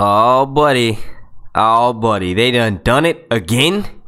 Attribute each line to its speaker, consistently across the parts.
Speaker 1: Oh, buddy. Oh, buddy. They done it again?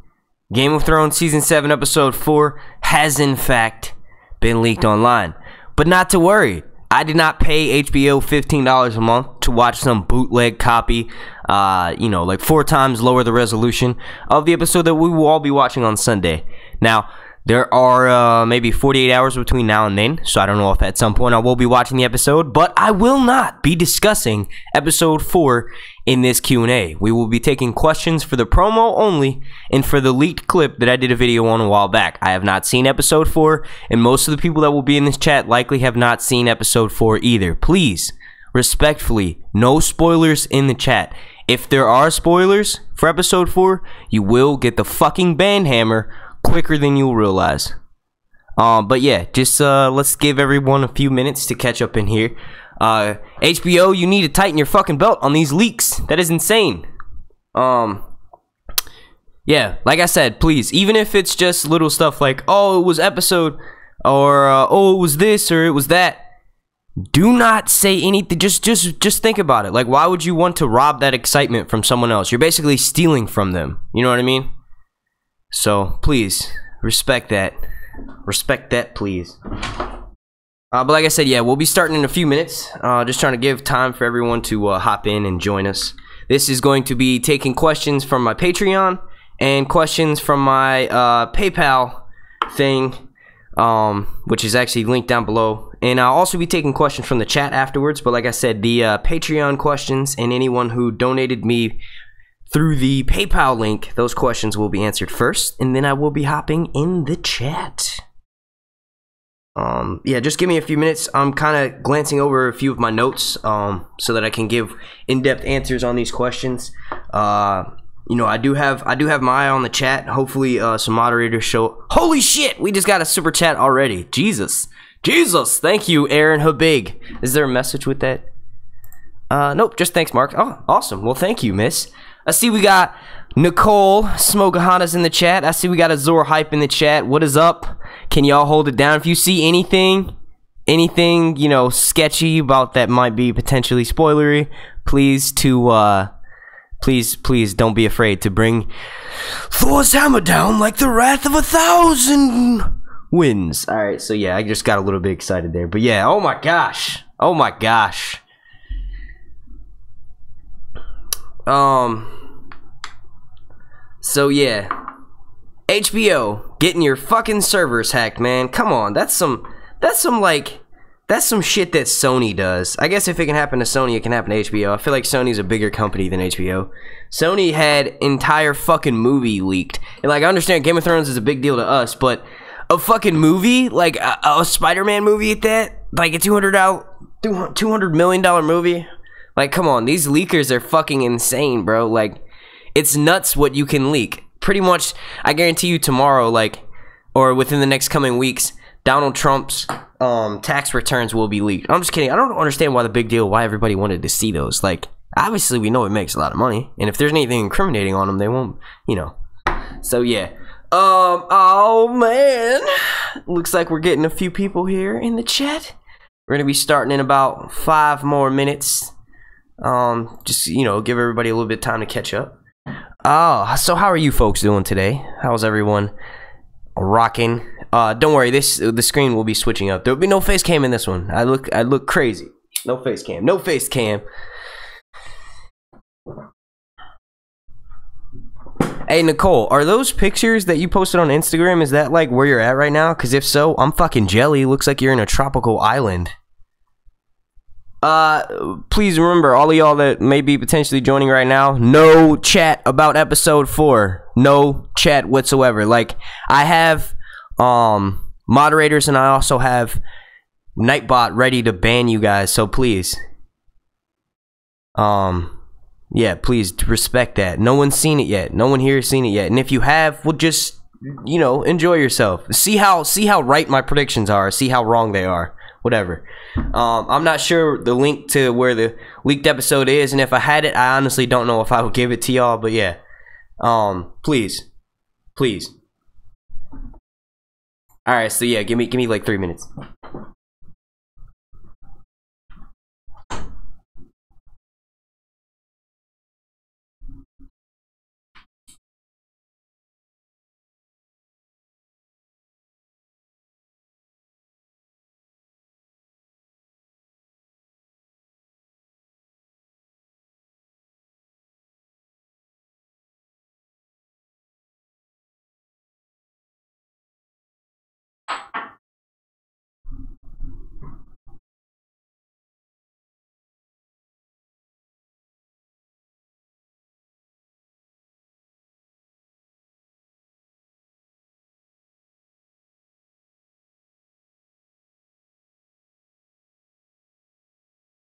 Speaker 1: Game of Thrones Season 7, Episode 4 has, in fact, been leaked online. But not to worry. I did not pay HBO $15 a month to watch some bootleg copy, like 4 times lower the resolution of the episode that we will all be watching on Sunday. Now, there are maybe 48 hours between now and then, so I don't know if at some point I will be watching the episode, but I will not be discussing Episode 4 in this Q&A. We will be taking questions for the promo only and for the leaked clip that I did a video on a while back. I have not seen Episode 4, and most of the people that will be in this chat likely have not seen Episode 4 either. Please, respectfully, no spoilers in the chat. If there are spoilers for Episode 4, you will get the fucking band hammer quicker than you'll realize. But yeah, just let's give everyone a few minutes to catch up in here. HBO, you need to tighten your fucking belt on these leaks. That is insane. Yeah, like I said, please, even if it's just little stuff like, oh, it was episode, or oh, it was this, or it was that, do not say anything. Just think about it. Like, why would you want to rob that excitement from someone else? You're basically stealing from them. You know what I mean? So, please, respect that. Respect that, please. But like I said, yeah, we'll be starting in a few minutes. Just trying to give time for everyone to hop in and join us. This is going to be taking questions from my Patreon and questions from my PayPal thing, which is actually linked down below. And I'll also be taking questions from the chat afterwards. But like I said, the Patreon questions and anyone who donated me through the PayPal link, those questions will be answered first, and then I will be hopping in the chat. Yeah, just give me a few minutes. I'm kind of glancing over a few of my notes, so that I can give in-depth answers on these questions. You know, I do have my eye on the chat. Hopefully, some moderators show. Holy shit! We just got a super chat already. Jesus, thank you, Aaron Habig. Is there a message with that? Nope. Just thanks, Mark. Oh, awesome. Well, thank you, miss. I see we got Nicole Smokahana's in the chat. I see we got Azor Hype in the chat. What is up? Can y'all hold it down? If you see anything, you know, sketchy about that might be potentially spoilery, please don't be afraid to bring Thor's hammer down like the wrath of 1,000 winds. All right, so yeah, I just got a little bit excited there, but yeah, oh my gosh. So yeah, HBO getting your fucking servers hacked, man. Come on, that's some shit that Sony does. I guess if it can happen to Sony, it can happen to HBO. I feel like Sony's a bigger company than HBO. Sony had entire fucking movie leaked, and like I understand Game of Thrones is a big deal to us, but a fucking movie, like a Spider-Man movie at that, like a $200 million movie. Like, come on, these leakers are fucking insane, bro. Like, it's nuts what you can leak. Pretty much, I guarantee you tomorrow, like, or within the next coming weeks, Donald Trump's tax returns will be leaked. I'm just kidding. I don't understand why the big deal, why everybody wanted to see those. Like, obviously, we know it makes a lot of money. And if there's anything incriminating on them, they won't, you know. So, yeah. Oh, man. Looks like we're getting a few people here in the chat. We're going to be starting in about 5 more minutes. Just, you know, give everybody a little bit of time to catch up. So how are you folks doing today? How's everyone rocking? Don't worry, the screen will be switching up. There'll be no face cam in this one. I look crazy. No face cam. Hey Nicole, are those pictures that you posted on Instagram, is that like where you're at right now? Because if so, I'm fucking jelly. Looks like you're in a tropical island. Please remember, all of y'all that may be potentially joining right now, no chat about episode 4. No chat whatsoever. Like, I have moderators, and I also have Nightbot ready to ban you guys, so please, yeah, please respect that. No one's seen it yet. No one here has seen it yet. And if you have, well, just, you know, enjoy yourself. See how right my predictions are. See how wrong they are. Whatever. I'm not sure the link to where the leaked episode is, and if I had it, I honestly don't know if I would give it to y'all, but yeah. Please. Alright, so yeah, give me like 3 minutes.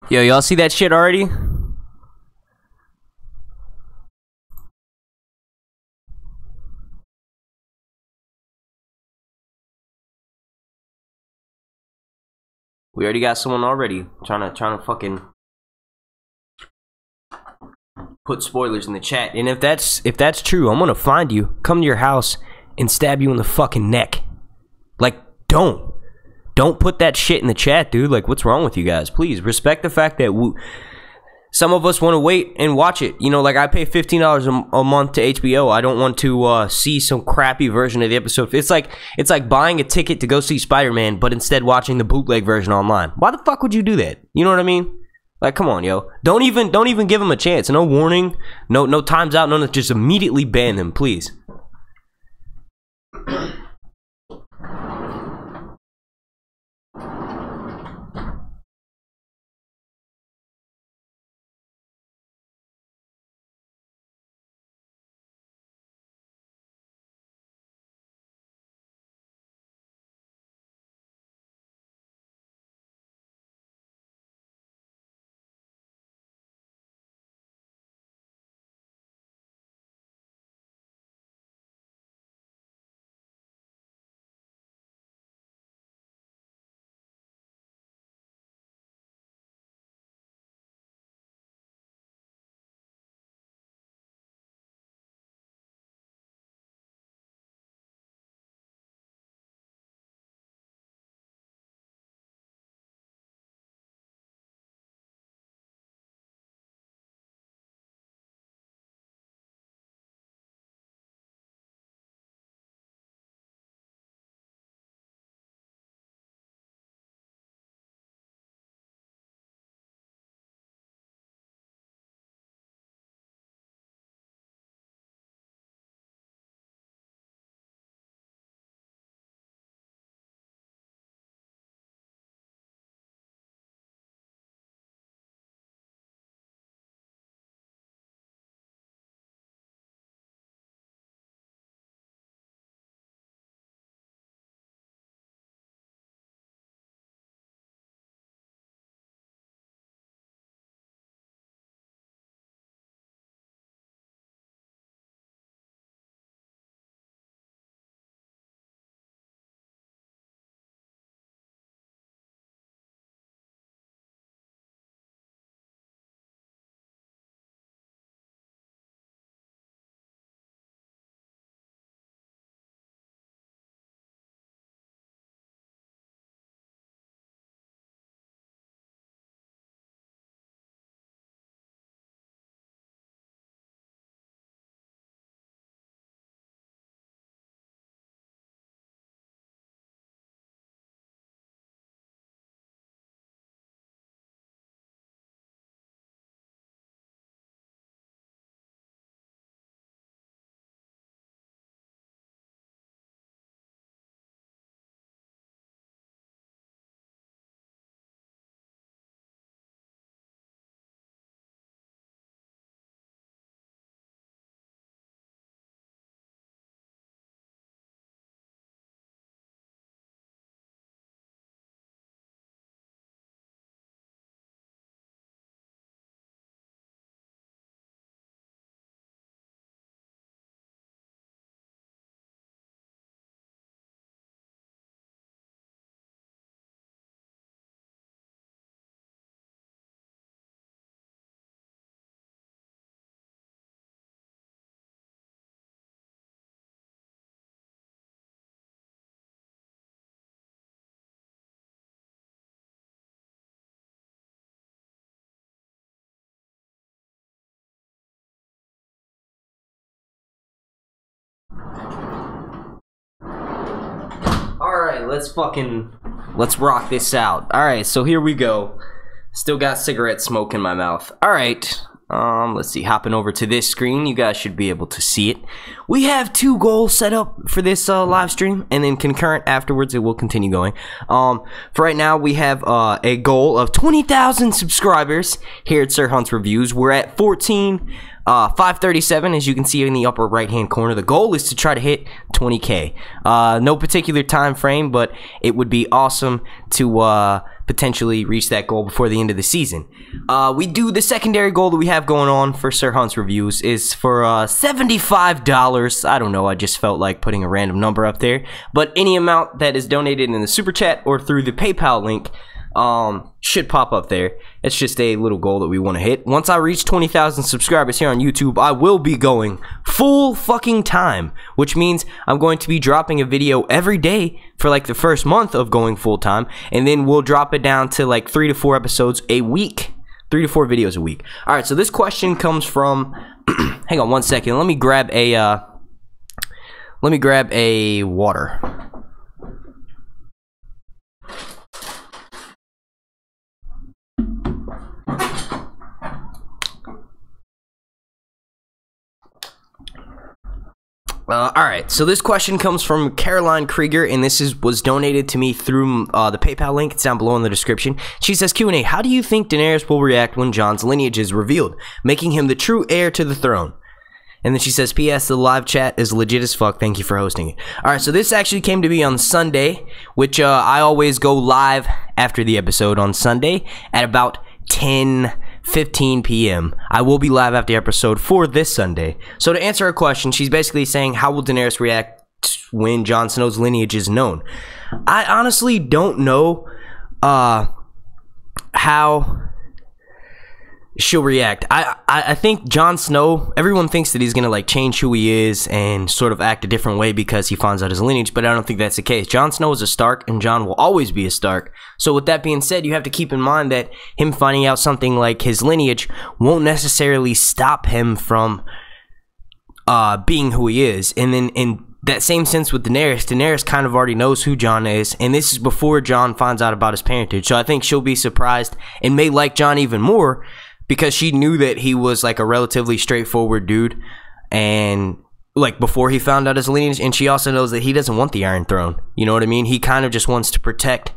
Speaker 1: Yo, y'all see that shit already? We already got someone already trying to fucking put spoilers in the chat. And if that's true, I'm gonna find you, come to your house, and stab you in the fucking neck. Like, don't put that shit in the chat, dude. Like, what's wrong with you guys? Please respect the fact that some of us want to wait and watch it. You know, like I pay $15 a month to HBO. I don't want to see some crappy version of the episode. It's like buying a ticket to go see Spider-Man, but instead watching the bootleg version online. Why the fuck would you do that? You know what I mean? Like, come on, yo. Don't even give him a chance. No warning. No times out. No, just immediately ban him, please. Alright, let's rock this out. Alright, so here we go. Still got cigarette smoke in my mouth. Alright, let's see, hopping over to this screen, you guys should be able to see it. We have 2 goals set up for this live stream, and then concurrent afterwards it will continue going. For right now, we have a goal of 20,000 subscribers here at Sir Hunt's Reviews. We're at 537, as you can see in the upper right hand corner. The goal is to try to hit 20k. No particular time frame, but it would be awesome to potentially reach that goal before the end of the season. We do the secondary goal that we have going on for Sir Hunt's reviews is for $75. I don't know, I just felt like putting a random number up there, but any amount that is donated in the super chat or through the PayPal link should pop up there. It's just a little goal that we want to hit. Once I reach 20,000 subscribers here on YouTube, I will be going full fucking time, which means I'm going to be dropping a video every day for like the first month of going full time, and then we'll drop it down to like 3 to 4 episodes a week, 3 to 4 videos a week. All right, so this question comes from hang on one second, let me grab a water. Alright, so this question comes from Caroline Krieger, and this was donated to me through the PayPal link. It's down below in the description. She says, Q&A, how do you think Daenerys will react when Jon's lineage is revealed, making him the true heir to the throne? And then she says, P.S. the live chat is legit as fuck. Thank you for hosting it. Alright, so this actually came to me on Sunday, which I always go live after the episode on Sunday at about 10:15 p.m. I will be live after the episode for this Sunday. So to answer her question, she's basically saying, how will Daenerys react when Jon Snow's lineage is known? I honestly don't know how she'll react. I think Jon Snow, everyone thinks that he's gonna like change who he is and sort of act a different way because he finds out his lineage, but I don't think that's the case. Jon Snow is a Stark, and Jon will always be a Stark. So with that being said, you have to keep in mind that him finding out something like his lineage won't necessarily stop him from being who he is. And then in that same sense with Daenerys kind of already knows who Jon is, and this is before Jon finds out about his parentage. So I think she'll be surprised and may like Jon even more, because she knew that he was like a relatively straightforward dude, and like before he found out his lineage, and she also knows that he doesn't want the Iron Throne. You know what I mean? He kind of just wants to protect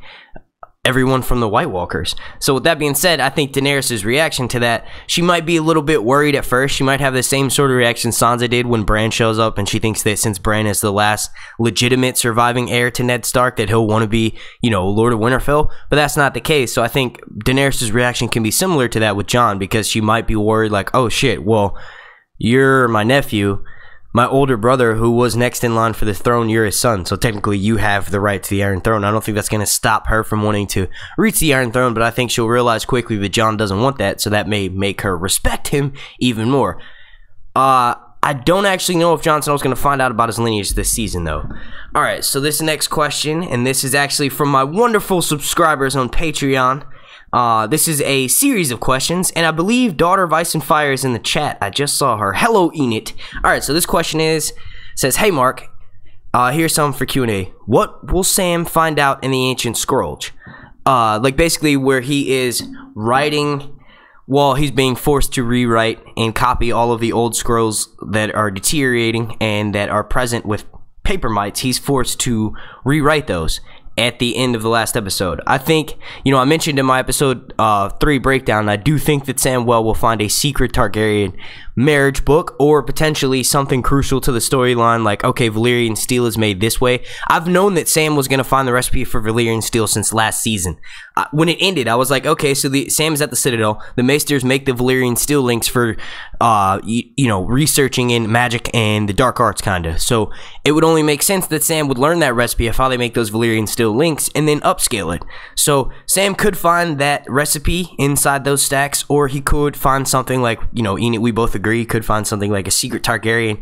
Speaker 1: everyone from the White Walkers. So with that being said, I think Daenerys' reaction to that, she might be a little bit worried at first. She might have the same sort of reaction Sansa did when Bran shows up, and she thinks that since Bran is the last legitimate surviving heir to Ned Stark, that he'll want to be, you know, Lord of Winterfell. But that's not the case. So I think Daenerys' reaction can be similar to that with Jon, because she might be worried like, oh shit, well, you're my nephew, my older brother who was next in line for the throne, you're his son, so technically you have the right to the Iron Throne. I don't think that's going to stop her from wanting to reach the Iron Throne, but I think she'll realize quickly that Jon doesn't want that, so that may make her respect him even more. I don't actually know if Jon Snow's going to find out about his lineage this season, though. Alright, so this next question, and this is actually from my wonderful subscribers on Patreon. This is a series of questions, and I believe Daughter of Ice and Fire is in the chat. I just saw her. Hello, Enid. Alright, so this question says, hey Mark, here's some for Q&A. What will Sam find out in the Ancient Scrolls? Like basically where he is writing while he's being forced to rewrite and copy all of the old scrolls that are deteriorating and that are present with paper mites. He's forced to rewrite those at the end of the last episode. I think, you know, I mentioned in my episode 3 breakdown, I do think that Samwell will find a secret Targaryen marriage book, or potentially something crucial to the storyline, like, okay, Valyrian steel is made this way. I've known that Sam was going to find the recipe for Valyrian steel since last season. When it ended, I was like, okay, so Sam is at the Citadel, the Maesters make the Valyrian steel links for, you know, researching in magic and the dark arts, kinda. So it would only make sense that Sam would learn that recipe of how they make those Valyrian steel links and then upscale it. So Sam could find that recipe inside those stacks, or he could find something like, you know, Enid, we both agree, could find something like a secret Targaryen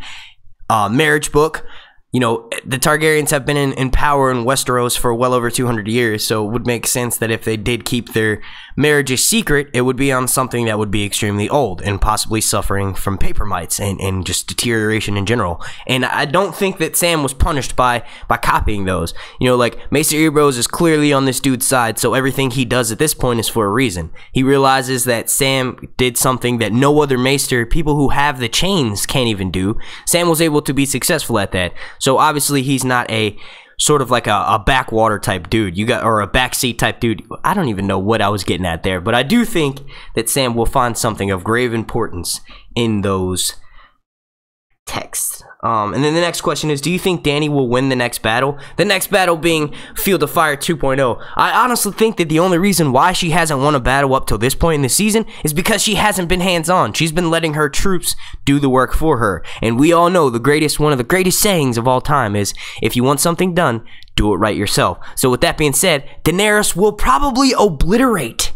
Speaker 1: marriage book. You know, the Targaryens have been in power in Westeros for well over 200 years, so it would make sense that if they did keep their marriages secret, it would be on something that would be extremely old and possibly suffering from paper mites and just deterioration in general. And I don't think that Sam was punished by copying those. You know, like, Maester Erebos is clearly on this dude's side, so everything he does at this point is for a reason. He realizes that Sam did something that no other Maester, people who have the chains, can't even do. Sam was able to be successful at that. So obviously he's not a sort of like a backwater type dude, or a backseat type dude. I don't even know what I was getting at there, but I do think that Sam will find something of grave importance in those texts. And then the next question is, do you think Dany will win the next battle? The next battle being Field of Fire 2.0. I honestly think that the only reason why she hasn't won a battle up till this point in the season is because she hasn't been hands-on. She's been letting her troops do the work for her. And we all know one of the greatest sayings of all time is, if you want something done, do it right yourself. So with that being said, Daenerys will probably obliterate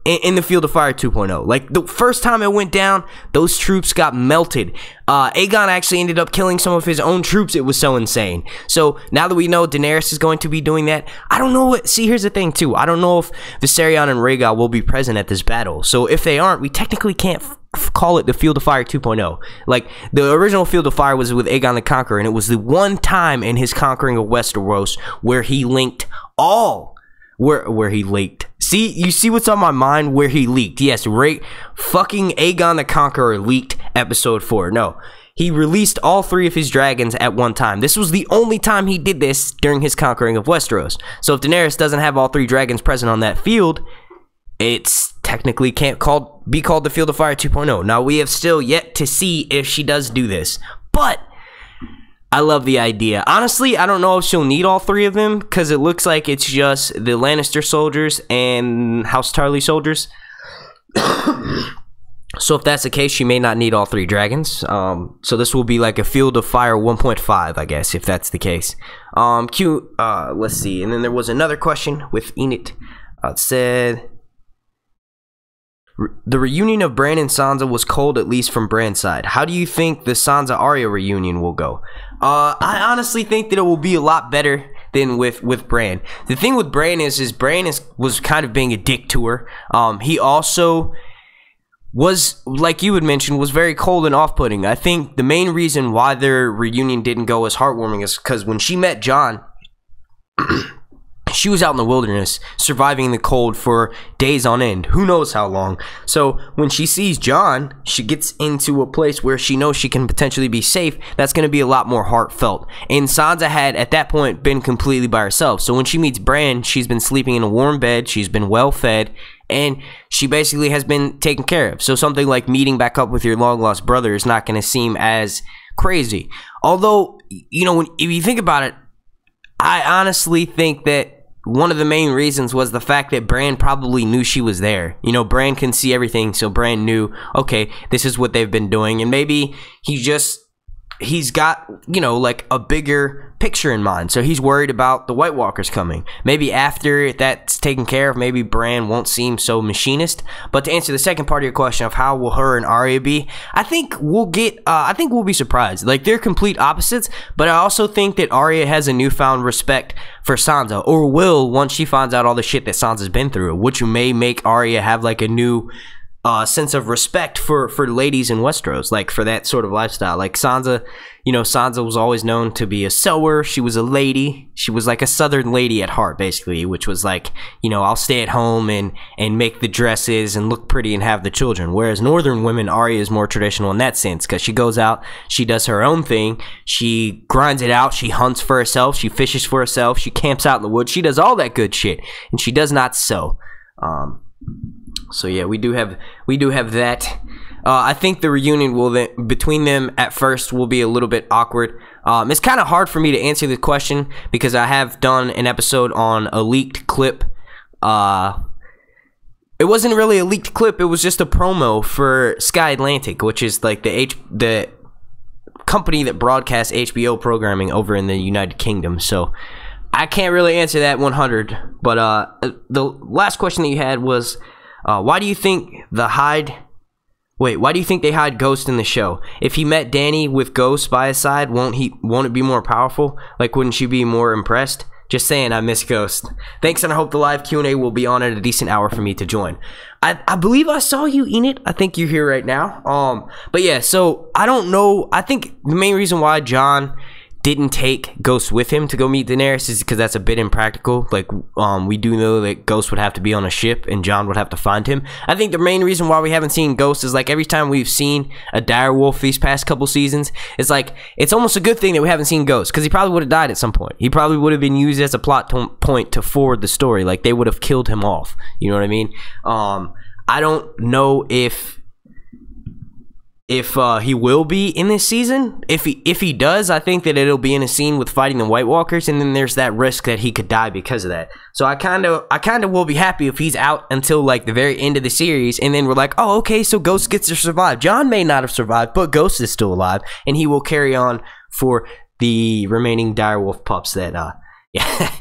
Speaker 1: in the Field of Fire 2.0. Like, the first time it went down, those troops got melted. Aegon actually ended up killing some of his own troops. It was so insane. So now that we know Daenerys is going to be doing that, I don't know what... See, here's the thing, too. I don't know if Viserion and Rhaegar will be present at this battle. So if they aren't, we technically can't call it the Field of Fire 2.0. Like, the original Field of Fire was with Aegon the Conqueror, and it was the one time in his conquering of Westeros where he linked all... Where he leaked. See, you see what's on my mind? Where he leaked. Yes, fucking Aegon the Conqueror leaked episode 4. No, he released all 3 of his dragons at one time. This was the only time he did this during his conquering of Westeros. So if Daenerys doesn't have all 3 dragons present on that field, it's technically can't be called the Field of Fire 2.0. Now, we have still yet to see if she does do this, but I love the idea. Honestly, I don't know if she'll need all 3 of them, because it looks like it's just the Lannister soldiers and House Tarly soldiers. So if that's the case, she may not need all 3 dragons. So this will be like a Field of Fire 1.5, I guess, if that's the case. Let's see. And then there was another question with Enid. It said... The reunion of Bran and Sansa was cold, at least from Bran's side. How do you think the Sansa-Arya reunion will go? I honestly think that it will be a lot better than with Bran. The thing with Bran is Bran was kind of being a dick to her. He also was, like you had mentioned, was very cold and off-putting. I think the main reason why their reunion didn't go as heartwarming is because when she met Jon... she was out in the wilderness, surviving the cold for days on end. Who knows how long. So when she sees Jon, she gets into a place where she knows she can potentially be safe. That's going to be a lot more heartfelt. And Sansa had, at that point, been completely by herself. So when she meets Bran, she's been sleeping in a warm bed. She's been well fed. And she basically has been taken care of. So something like meeting back up with your long-lost brother is not going to seem as crazy. Although, you know, if you think about it, I honestly think that one of the main reasons was the fact that Bran probably knew she was there. You know, Bran can see everything, so Bran knew, okay, this is what they've been doing. And maybe he's got, you know, like a bigger picture in mind. So he's worried about the White Walkers coming. Maybe after that's taken care of, maybe Bran won't seem so machinist. But to answer the second part of your question of how will her and Arya be, I think we'll be surprised. Like, they're complete opposites, but I also think that Arya has a newfound respect for Sansa, or will once she finds out all the shit that Sansa's been through, which may make Arya have like a new sense of respect for ladies in Westeros, like for that sort of lifestyle. Like Sansa, you know, Sansa was always known to be a sewer. She was a lady. She was like a southern lady at heart, basically, which was like, you know, I'll stay at home and make the dresses and look pretty and have the children. Whereas northern women, Arya is more traditional in that sense, because she goes out, she does her own thing, she grinds it out, she hunts for herself, she fishes for herself, she camps out in the woods, she does all that good shit, and she does not sew. So yeah, we do have that. I think the reunion between them at first will be a little bit awkward. It's kind of hard for me to answer the question because I have done an episode on a leaked clip. It wasn't really a leaked clip. It was just a promo for Sky Atlantic, which is like the company that broadcasts HBO programming over in the United Kingdom. So I can't really answer that 100. But the last question that you had was, why do you think they hide Ghost in the show? If he met Dany with Ghost by his side, won't it be more powerful? Like, wouldn't she be more impressed? Just saying, I miss Ghost. Thanks, and I hope the live Q&A will be on at a decent hour for me to join. I believe I saw you, Enid. I think you're here right now. But yeah, so I don't know. I think the main reason why Jon didn't take Ghost with him to go meet Daenerys is because that's a bit impractical. Like, we do know that Ghost would have to be on a ship and Jon would have to find him. I think the main reason why we haven't seen Ghost is, like, every time we've seen a direwolf these past couple seasons, it's like, it's almost a good thing that we haven't seen Ghost, because he probably would have died at some point. He probably would have been used as a plot point to forward the story. Like, they would have killed him off. You know what I mean? I don't know if if he will be in this season. If he does, I think that it'll be in a scene with fighting the White Walkers, and then there's that risk that he could die because of that. So I kind of will be happy if he's out until like the very end of the series, and then we're like, oh, okay, so Ghost gets to survive. Jon may not have survived, but Ghost is still alive, and he will carry on for the remaining direwolf pups that yeah.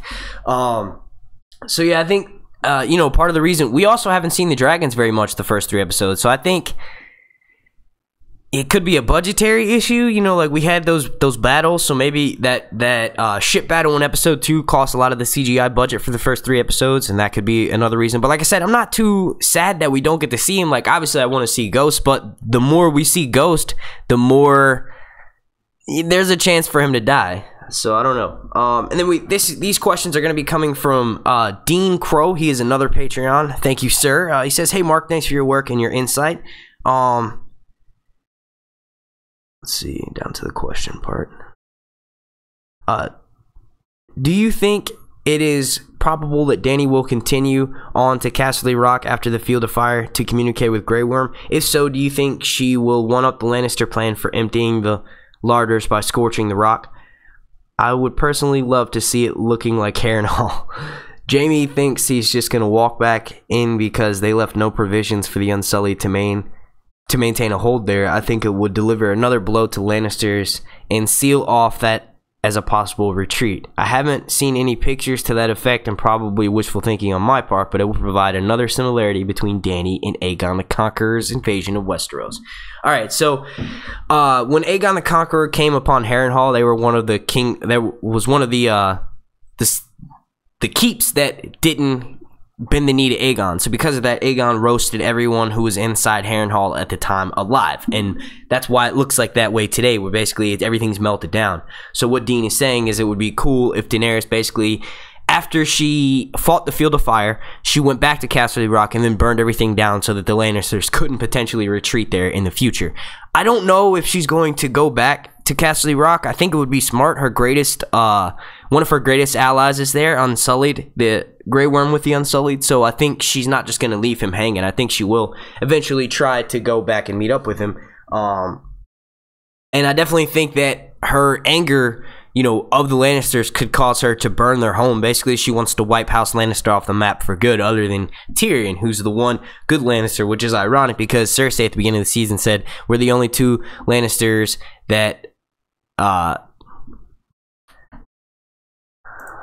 Speaker 1: So yeah, I think you know, part of the reason we also haven't seen the dragons very much the first 3 episodes, so I think it could be a budgetary issue, you know, like we had those battles, so maybe that ship battle in episode 2 cost a lot of the CGI budget for the first 3 episodes, and that could be another reason. But like I said, I'm not too sad that we don't get to see him. Like, obviously I want to see Ghost, but the more we see Ghost, the more there's a chance for him to die. So I don't know. And then these questions are going to be coming from Dean Crow. He is another Patreon. Thank you, sir. He says, hey Mark, thanks for your work and your insight. Let's see, down to the question part. Do you think it is probable that Dany will continue on to Casterly Rock after the Field of Fire to communicate with Grey Worm? If so, do you think she will one-up the Lannister plan for emptying the larders by scorching the rock? I would personally love to see it looking like Harrenhal. Jaime thinks he's just going to walk back in because they left no provisions for the Unsullied to maintain a hold there. I think it would deliver another blow to Lannisters and seal off that as a possible retreat. I haven't seen any pictures to that effect, and probably wishful thinking on my part, but it will provide another similarity between Dany and Aegon the Conqueror's invasion of Westeros. Alright, so when Aegon the Conqueror came upon Harrenhal, they were one of the the keeps that didn't bend the knee to Aegon. So because of that, Aegon roasted everyone who was inside Harrenhal at the time alive, and that's why it looks like that way today, where basically everything's melted down. So what Dean is saying is it would be cool if Daenerys basically, after she fought the Field of Fire, she went back to Casterly Rock and then burned everything down so that the Lannisters couldn't potentially retreat there in the future. I don't know if she's going to go back to Casterly Rock. I think it would be smart. Her greatest, one of her greatest allies is there, Unsullied, the Grey Worm with the Unsullied. So I think she's not just going to leave him hanging. I think she will eventually try to go back and meet up with him. And I definitely think that her anger, you know, of the Lannisters could cause her to burn their home. Basically, she wants to wipe House Lannister off the map for good, other than Tyrion, who's the one good Lannister, which is ironic because Cersei at the beginning of the season said, we're the only 2 Lannisters that,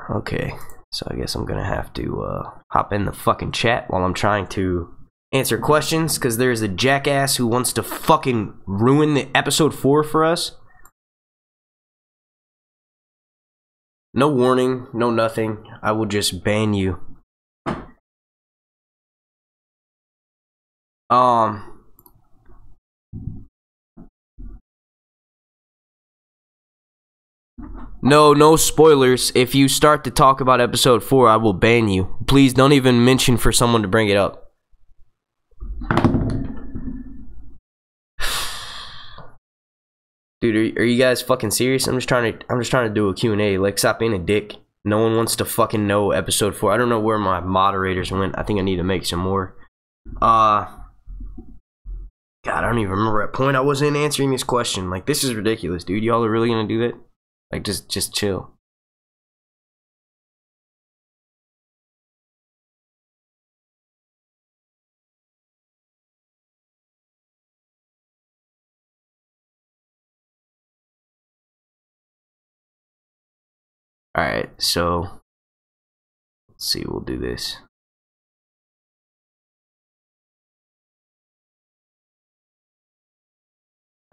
Speaker 1: okay, so I guess I'm gonna have to, hop in the fucking chat while I'm trying to answer questions, because there's a jackass who wants to fucking ruin the episode 4 for us. No warning, no nothing. I will just ban you. No spoilers. If you start to talk about episode 4, I will ban you. Please don't even mention for someone to bring it up. Dude, are you guys fucking serious? I'm just trying to do a Q&A. Like, stop being a dick. No one wants to fucking know episode 4. I don't know where my moderators went. I think I need to make some more. God, I don't even remember at point I wasn't answering this question. Like, this is ridiculous, dude. Y'all are really gonna do that? Like, just chill. Alright, so let's see, we'll do this.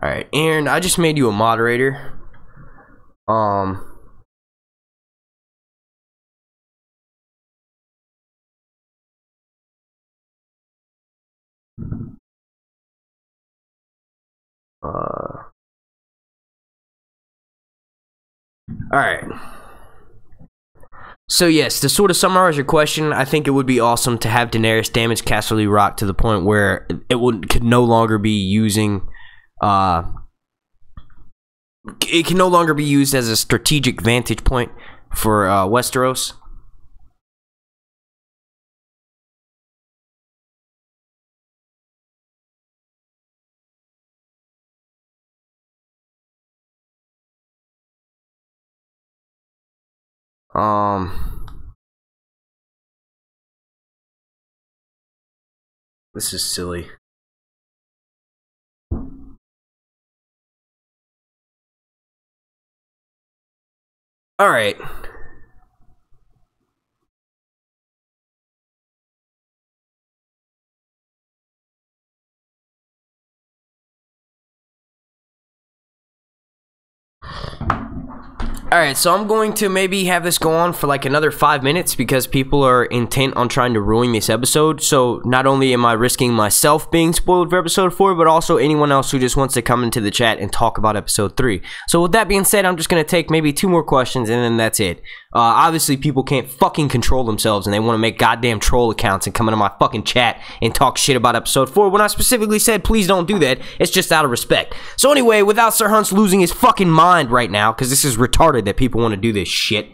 Speaker 1: Alright, Aaron, I just made you a moderator. Alright. So yes, to sort of summarize your question, I think it would be awesome to have Daenerys damage Casterly Rock to the point where could no longer be using it can no longer be used as a strategic vantage point for Westeros. This is silly. All right. Alright, so I'm going to maybe have this go on for like another 5 minutes because people are intent on trying to ruin this episode. So not only am I risking myself being spoiled for episode 4, but also anyone else who just wants to come into the chat and talk about episode 3. So with that being said, I'm just going to take maybe 2 more questions and then that's it. Obviously people can't fucking control themselves and they want to make goddamn troll accounts and come into my fucking chat and talk shit about episode 4 when I specifically said please don't do that. It's just out of respect. So anyway, without Sir Hunt's losing his fucking mind right now, because this is retarded that people want to do this shit.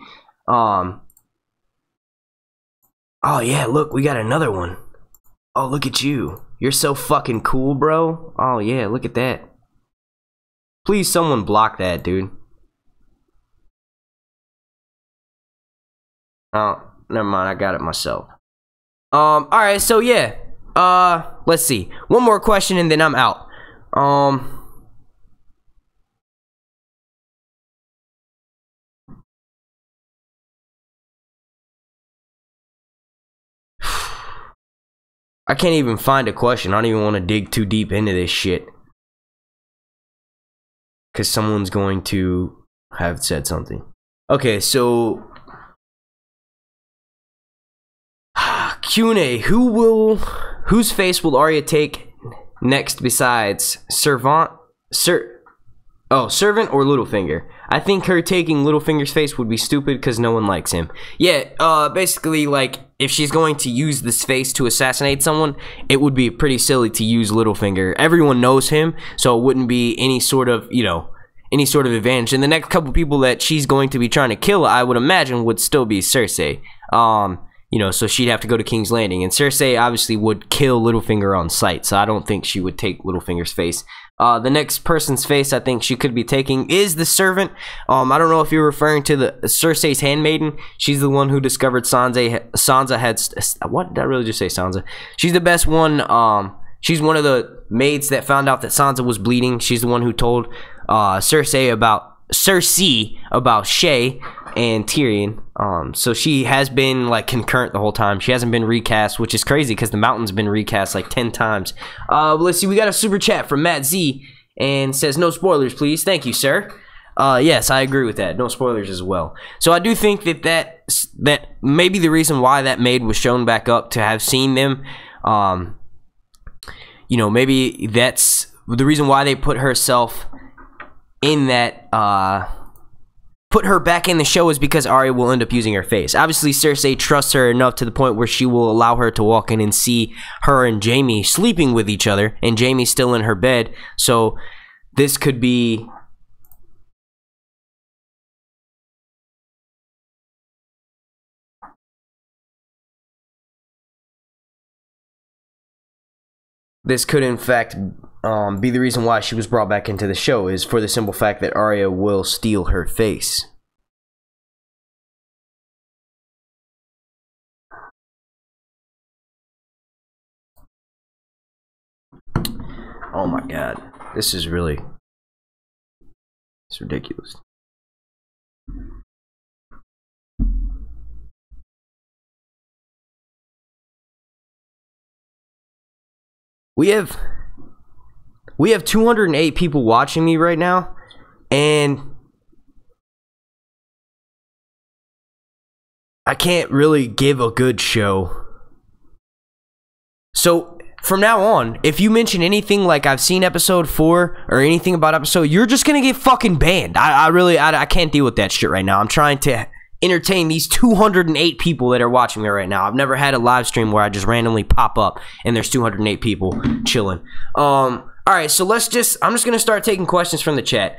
Speaker 1: Oh yeah, look, we got another one. Oh, look at you. You're so fucking cool, bro. Oh yeah, look at that. Please someone block that, dude. Oh, never mind, I got it myself. Alright, so yeah. Let's see. One more question and then I'm out. I can't even find a question. I don't even want to dig too deep into this shit. Because someone's going to have said something. Okay, so... Q&A. Whose face will Arya take next besides Servant or Littlefinger? I think her taking Littlefinger's face would be stupid because no one likes him. Yeah, basically, like, if she's going to use this face to assassinate someone, it would be pretty silly to use Littlefinger. Everyone knows him, so it wouldn't be any sort of, you know, any sort of advantage. And the next couple people that she's going to be trying to kill, I would imagine, would still be Cersei. You know, so she'd have to go to King's Landing. And Cersei obviously would kill Littlefinger on sight, so I don't think she would take Littlefinger's face. The next person's face I think she could be taking is the servant. I don't know if you're referring to the Cersei's handmaiden. She's the one who discovered Sansa had... What did I really just say, Sansa? She's the best one. She's one of the maids that found out that Sansa was bleeding. She's the one who told Cersei about Shae and Tyrion. So she has been like concurrent the whole time. She hasn't been recast, which is crazy because the Mountain's been recast like 10 times. Let's see, we got a super chat from Matt Z and says no spoilers please. Thank you, sir. Yes, I agree with that. No spoilers as well. So I do think that maybe the reason why that maid was shown back up to have seen them, you know, maybe that's the reason why they put herself in that, put her back in the show is because Arya will end up using her face. Obviously, Cersei trusts her enough to the point where she will allow her to walk in and see her and Jaime sleeping with each other, and Jaime's still in her bed. So this could be... This could, in fact, be the reason why she was brought back into the show, is for the simple fact that Arya will steal her face. Oh my god. This is really... It's ridiculous. We have 208 people watching me right now, and I can't really give a good show. So from now on, if you mention anything like I've seen episode 4 or anything about episode, you're just gonna get fucking banned. I can't deal with that shit right now. I'm trying to entertain these 208 people that are watching me right now. I've never had a live stream where I just randomly pop up and there's 208 people chilling. Alright, so I'm just gonna start taking questions from the chat.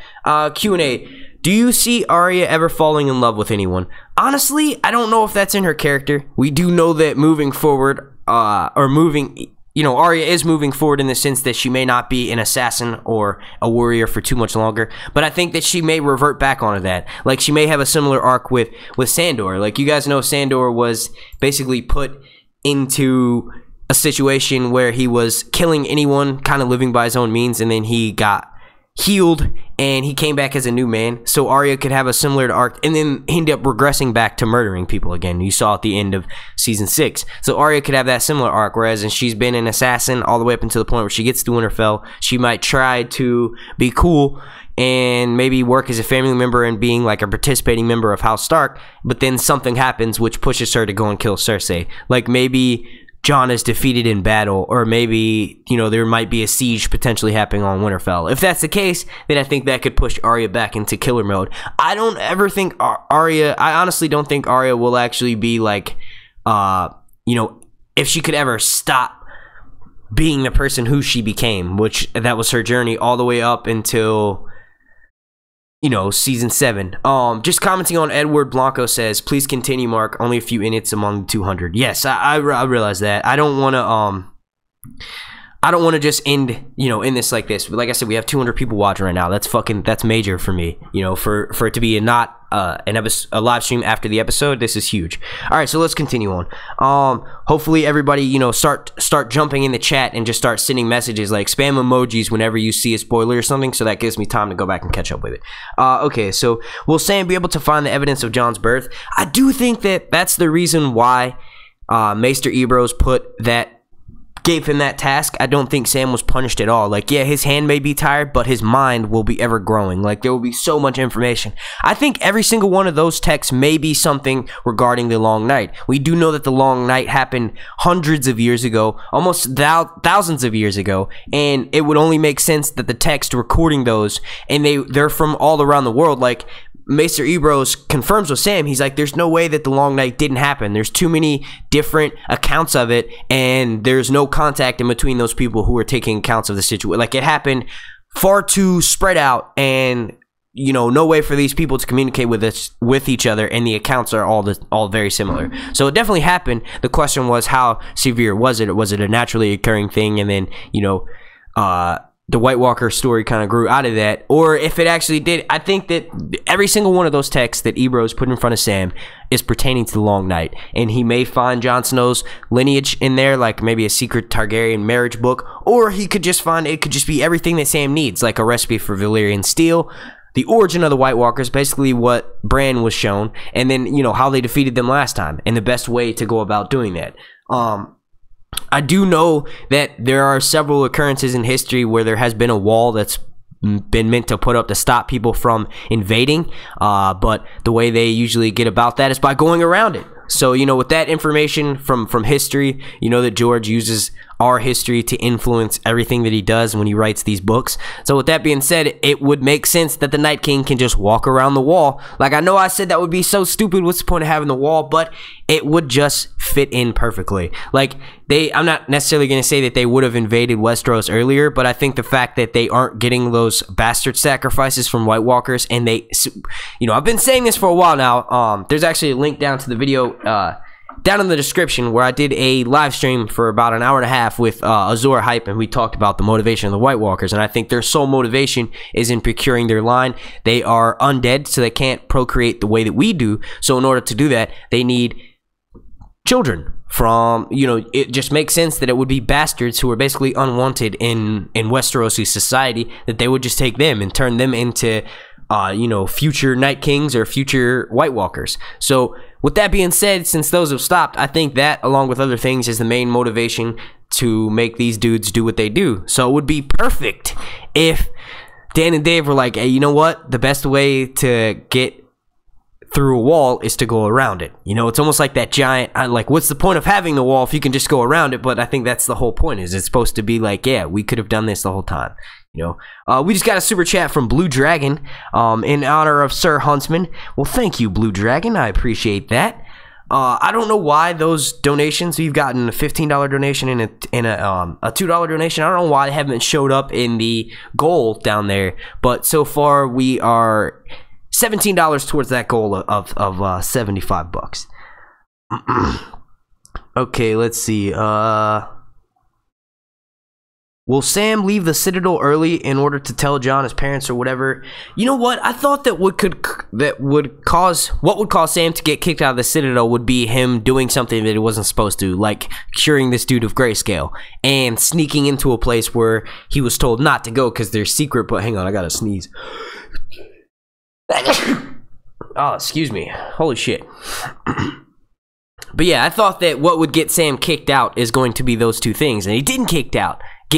Speaker 1: Q&A. Do you see Arya ever falling in love with anyone? Honestly, I don't know if that's in her character. We do know that moving forward, or moving you know, Arya is moving forward in the sense that she may not be an assassin or a warrior for too much longer, but I think that she may revert back onto that. Like, she may have a similar arc with Sandor. Like, you guys know Sandor was basically put into a situation where he was killing anyone, kind of living by his own means, and then he got healed and he came back as a new man. So Arya could have a similar arc, and then end up regressing back to murdering people again. You saw at the end of season 6. So Arya could have that similar arc, whereas and she's been an assassin all the way up until the point where she gets to Winterfell. She might try to be cool and maybe work as a family member and being like a participating member of House Stark, but then something happens which pushes her to go and kill Cersei. Like, maybe Jon is defeated in battle, or maybe, you know, there might be a siege potentially happening on Winterfell. If that's the case, then I think that could push Arya back into killer mode. I don't ever think Arya, I honestly don't think Arya will actually be like, you know, if she could ever stop being the person who she became, which that was her journey all the way up until, you know, season 7. Just commenting on Edward Blanco says, please continue, Mark. Only a few inits among the 200. Yes, I realize that. I don't want to just end, you know, in this like this. But like I said, we have 200 people watching right now. That's major for me. You know, for it to be a live stream after the episode, this is huge. All right, so let's continue on. Hopefully everybody, you know, start jumping in the chat and just start sending messages, like spam emojis whenever you see a spoiler or something, so that gives me time to go back and catch up with it. Okay, so will Sam be able to find the evidence of Jon's birth? I do think that that's the reason why Maester Ebros gave him that task. I don't think Sam was punished at all. Like, yeah, his hand may be tired, but his mind will be ever growing. Like, there will be so much information. I think every single one of those texts may be something regarding the Long Night. We do know that the Long Night happened hundreds of years ago, almost thousands of years ago, and it would only make sense that the text recording those, and they're from all around the world. Like, Maester Ebros confirms with Sam, he's like, there's no way that the Long Night didn't happen. There's too many different accounts of it, and there's no contact in between those people who are taking accounts of the situation. Like, it happened far too spread out, and, you know, no way for these people to communicate with each other, and the accounts are all very similar. So it definitely happened. The question was, how severe was it? Was it a naturally occurring thing, and then, you know, the White Walker story kind of grew out of that? Or if it actually did, I think that every single one of those texts that Ebros put in front of Sam is pertaining to the Long Night, and he may find Jon Snow's lineage in there, like maybe a secret Targaryen marriage book, or he could just find, it could just be everything that Sam needs, like a recipe for Valyrian steel, the origin of the White Walkers, basically what Bran was shown, and then, you know, how they defeated them last time, and the best way to go about doing that. I do know that there are several occurrences in history where there has been a wall that's been meant to put up to stop people from invading, but the way they usually get about that is by going around it. So, you know, with that information from history, you know that George uses our history to influence everything that he does when he writes these books. So with that being said, it would make sense that the Night King can just walk around the wall. Like, I know I said that would be so stupid, what's the point of having the wall, but it would just fit in perfectly. Like, I'm not necessarily going to say that they would have invaded Westeros earlier, but I think the fact that they aren't getting those bastard sacrifices from White Walkers, and they, you know, I've been saying this for a while now. There's actually a link down to the video down in the description where I did a live stream for about an hour and a half with Azor Ahai, and we talked about the motivation of the White Walkers, and I think their sole motivation is in procuring their line. They are undead, so they can't procreate the way that we do, so in order to do that, they need children from, you know, it just makes sense that it would be bastards who are basically unwanted in Westerosi society, that they would just take them and turn them into you know, future Night Kings or future White Walkers. So with that being said, since those have stopped, I think that, along with other things, is the main motivation to make these dudes do what they do. So it would be perfect if Dan and Dave were like, hey, you know what? The best way to get through a wall is to go around it. You know, it's almost like that giant, like, what's the point of having the wall if you can just go around it? But I think that's the whole point, is it's supposed to be like, yeah, we could have done this the whole time. You know, we just got a super chat from Blue Dragon in honor of Sir Huntsman. Well, thank you, Blue Dragon. I appreciate that. I don't know why those donations, we've gotten a $15 donation and a $2 donation. I don't know why they haven't showed up in the goal down there, but so far we are $17 towards that goal of 75 bucks. Okay, let's see. Will Sam leave the Citadel early in order to tell Jon his parents or whatever? You know what? I thought that what would cause Sam to get kicked out of the Citadel would be him doing something that he wasn't supposed to, like curing this dude of grayscale and sneaking into a place where he was told not to go because they're secret. But hang on, I gotta sneeze. Oh, excuse me. Holy shit. But yeah, I thought that what would get Sam kicked out is going to be those two things, and he didn't get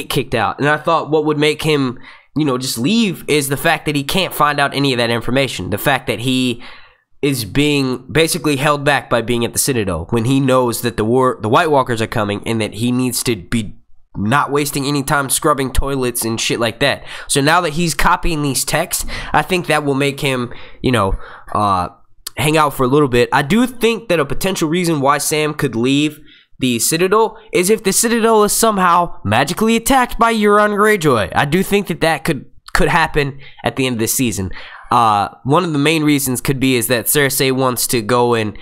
Speaker 1: kicked out. And I thought what would make him, you know, just leave is the fact that he can't find out any of that information. The fact that he is being basically held back by being at the Citadel when he knows that the White Walkers are coming and that he needs to be not wasting any time scrubbing toilets and shit like that. So now that he's copying these texts, I think that will make him, you know, hang out for a little bit. I do think that a potential reason why Sam could leave the Citadel is if the Citadel is somehow magically attacked by Euron Greyjoy. I do think that could happen at the end of this season. One of the main reasons could be is that Cersei wants to go and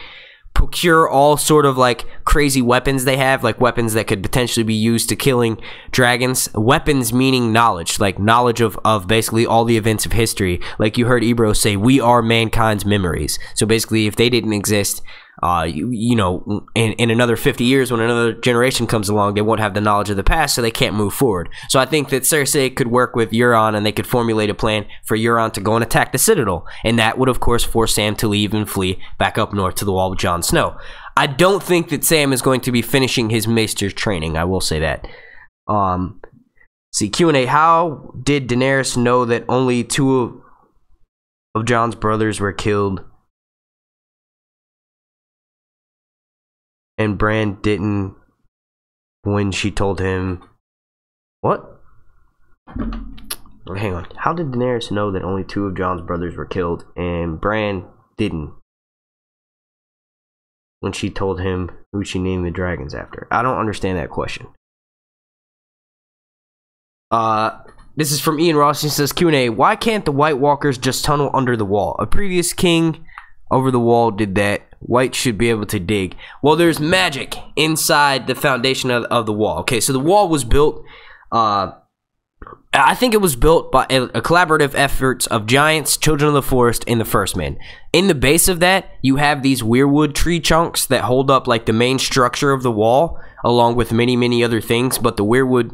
Speaker 1: procure all sort of like crazy weapons they have, like weapons that could potentially be used to killing dragons. Weapons meaning knowledge, like knowledge of basically all the events of history. Like you heard Ebro say, we are mankind's memories. So basically if they didn't exist, you know, in another 50 years when another generation comes along, they won't have the knowledge of the past, so they can't move forward. So I think that Cersei could work with Euron and they could formulate a plan for Euron to go and attack the Citadel, and that would of course force Sam to leave and flee back up north to the wall with Jon Snow. I don't think that Sam is going to be finishing his Maester's training, I will say that. See, Q&A, how did Daenerys know that only 2 of Jon's brothers were killed and Bran didn't when she told him... What? Hang on. How did Daenerys know that only 2 of Jon's brothers were killed and Bran didn't when she told him who she named the dragons after? I don't understand that question. This is from Ian Ross. He says, Q&A, why can't the White Walkers just tunnel under the wall? A previous king over the wall did that. White should be able to dig. Well, there's magic inside the foundation of the wall. Okay, so the wall was built, I think it was built by a collaborative efforts of giants, children of the forest, and the First Men. In the base of that, you have these weirwood tree chunks that hold up like the main structure of the wall, along with many, many other things, but the weirwood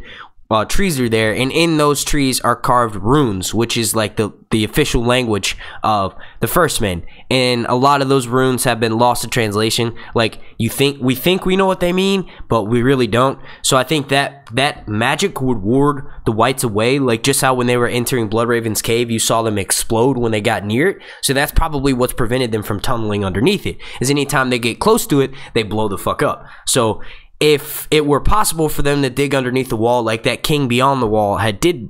Speaker 1: trees are there, and in those trees are carved runes, which is like the official language of the First Men. And a lot of those runes have been lost to translation. Like we think we know what they mean, but we really don't. So I think that magic would ward the Whites away, like just how when they were entering Bloodraven's cave, you saw them explode when they got near it. So that's probably what's prevented them from tunneling underneath it. Is anytime they get close to it, they blow the fuck up. So if it were possible for them to dig underneath the wall like that king beyond the wall had did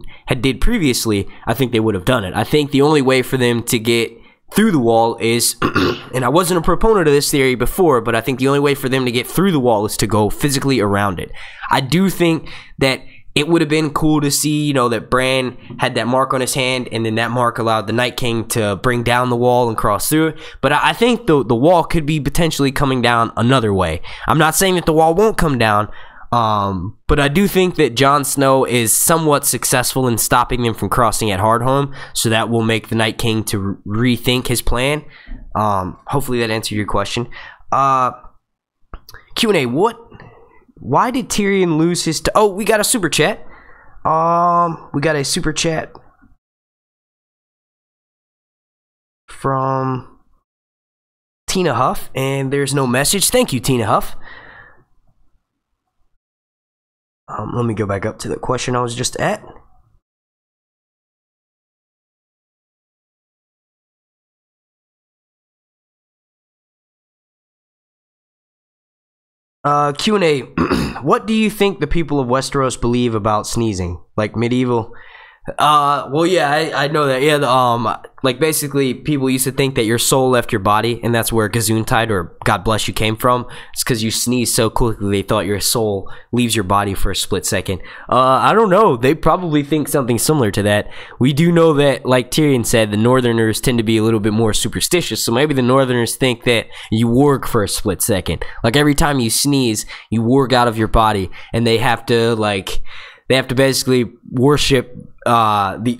Speaker 1: previously, I think they would have done it. I think the only way for them to get through the wall is, and I wasn't a proponent of this theory before, but I think the only way for them to get through the wall is to go physically around it. I do think that it would have been cool to see, you know, that Bran had that mark on his hand, and then that mark allowed the Night King to bring down the wall and cross through it. But I think the wall could be potentially coming down another way. I'm not saying that the wall won't come down, but I do think that Jon Snow is somewhat successful in stopping them from crossing at Hardhome, so that will make the Night King to rethink his plan. Hopefully that answered your question. Q&A, why did Tyrion lose his... Oh, we got a super chat. We got a super chat from Tina Huff, and there's no message. Thank you, Tina Huff. Let me go back up to the question I was just at. Q&A, what do you think the people of Westeros believe about sneezing? Like medieval? Well, yeah, I know that. Yeah, like basically people used to think that your soul left your body, and that's where Gesundheit, or God bless you, came from. It's because you sneeze so quickly they thought your soul leaves your body for a split second. I don't know. They probably think something similar to that. We do know that, like Tyrion said, the Northerners tend to be a little bit more superstitious, so maybe the Northerners think that you warg for a split second. Like every time you sneeze, you warg out of your body, and they have to, like... they have to basically worship the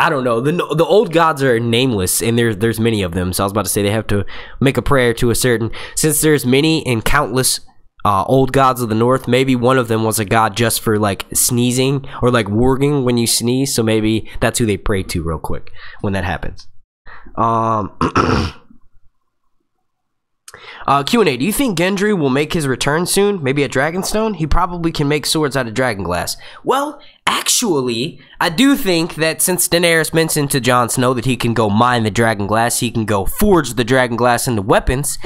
Speaker 1: I don't know, the old gods are nameless, and there's many of them. So I was about to say they have to make a prayer to a certain, since there's many and countless old gods of the north, maybe one of them was a god just for like sneezing or like warging when you sneeze. So maybe that's who they pray to real quick when that happens. Q&A, do you think Gendry will make his return soon? Maybe at Dragonstone? He probably can make swords out of dragonglass. Well, actually, I do think that since Daenerys mentioned to Jon Snow that he can go mine the dragonglass, he can go forge the dragonglass into weapons,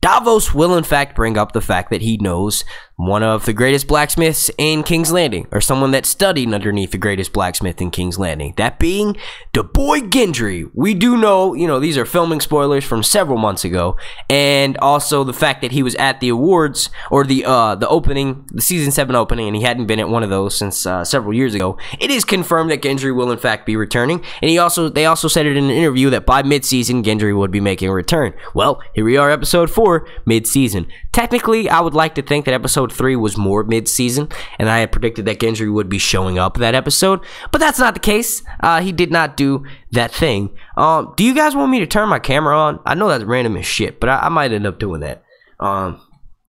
Speaker 1: Davos will in fact bring up the fact that he knows one of the greatest blacksmiths in King's Landing, or someone that studied underneath the greatest blacksmith in King's Landing, that being the boy Gendry. We do know, you know, these are filming spoilers from several months ago, and also the fact that he was at the awards, or the opening, the season 7 opening, and he hadn't been at one of those since several years ago. It is confirmed that Gendry will in fact be returning, and they also said it in an interview that by mid-season Gendry would be making a return. Well, here we are, episode 4, mid-season. Technically, I would like to think that episode 3 was more mid-season, and I had predicted that Gendry would be showing up that episode, but that's not the case. He did not do that thing. Do you guys want me to turn my camera on? I know that's random as shit, but I might end up doing that. I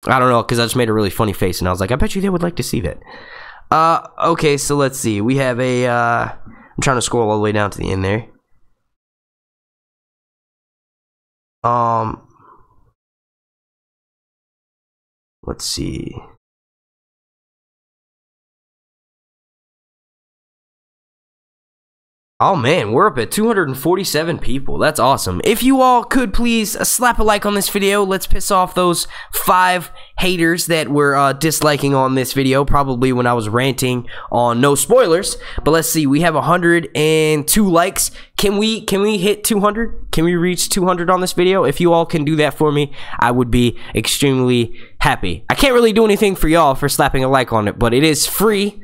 Speaker 1: don't know, because I just made a really funny face, and I was like, I bet you they would like to see that. Okay, so let's see. We have a, I'm trying to scroll all the way down to the end there. Let's see. Oh man, we're up at 247 people. That's awesome. If you all could please slap a like on this video, let's piss off those 5 haters that were disliking on this video, probably when I was ranting on no spoilers. But let's see, we have 102 likes. Can we hit 200? Can we reach 200 on this video? If you all can do that for me, I would be extremely happy. I can't really do anything for y'all for slapping a like on it, but it is free.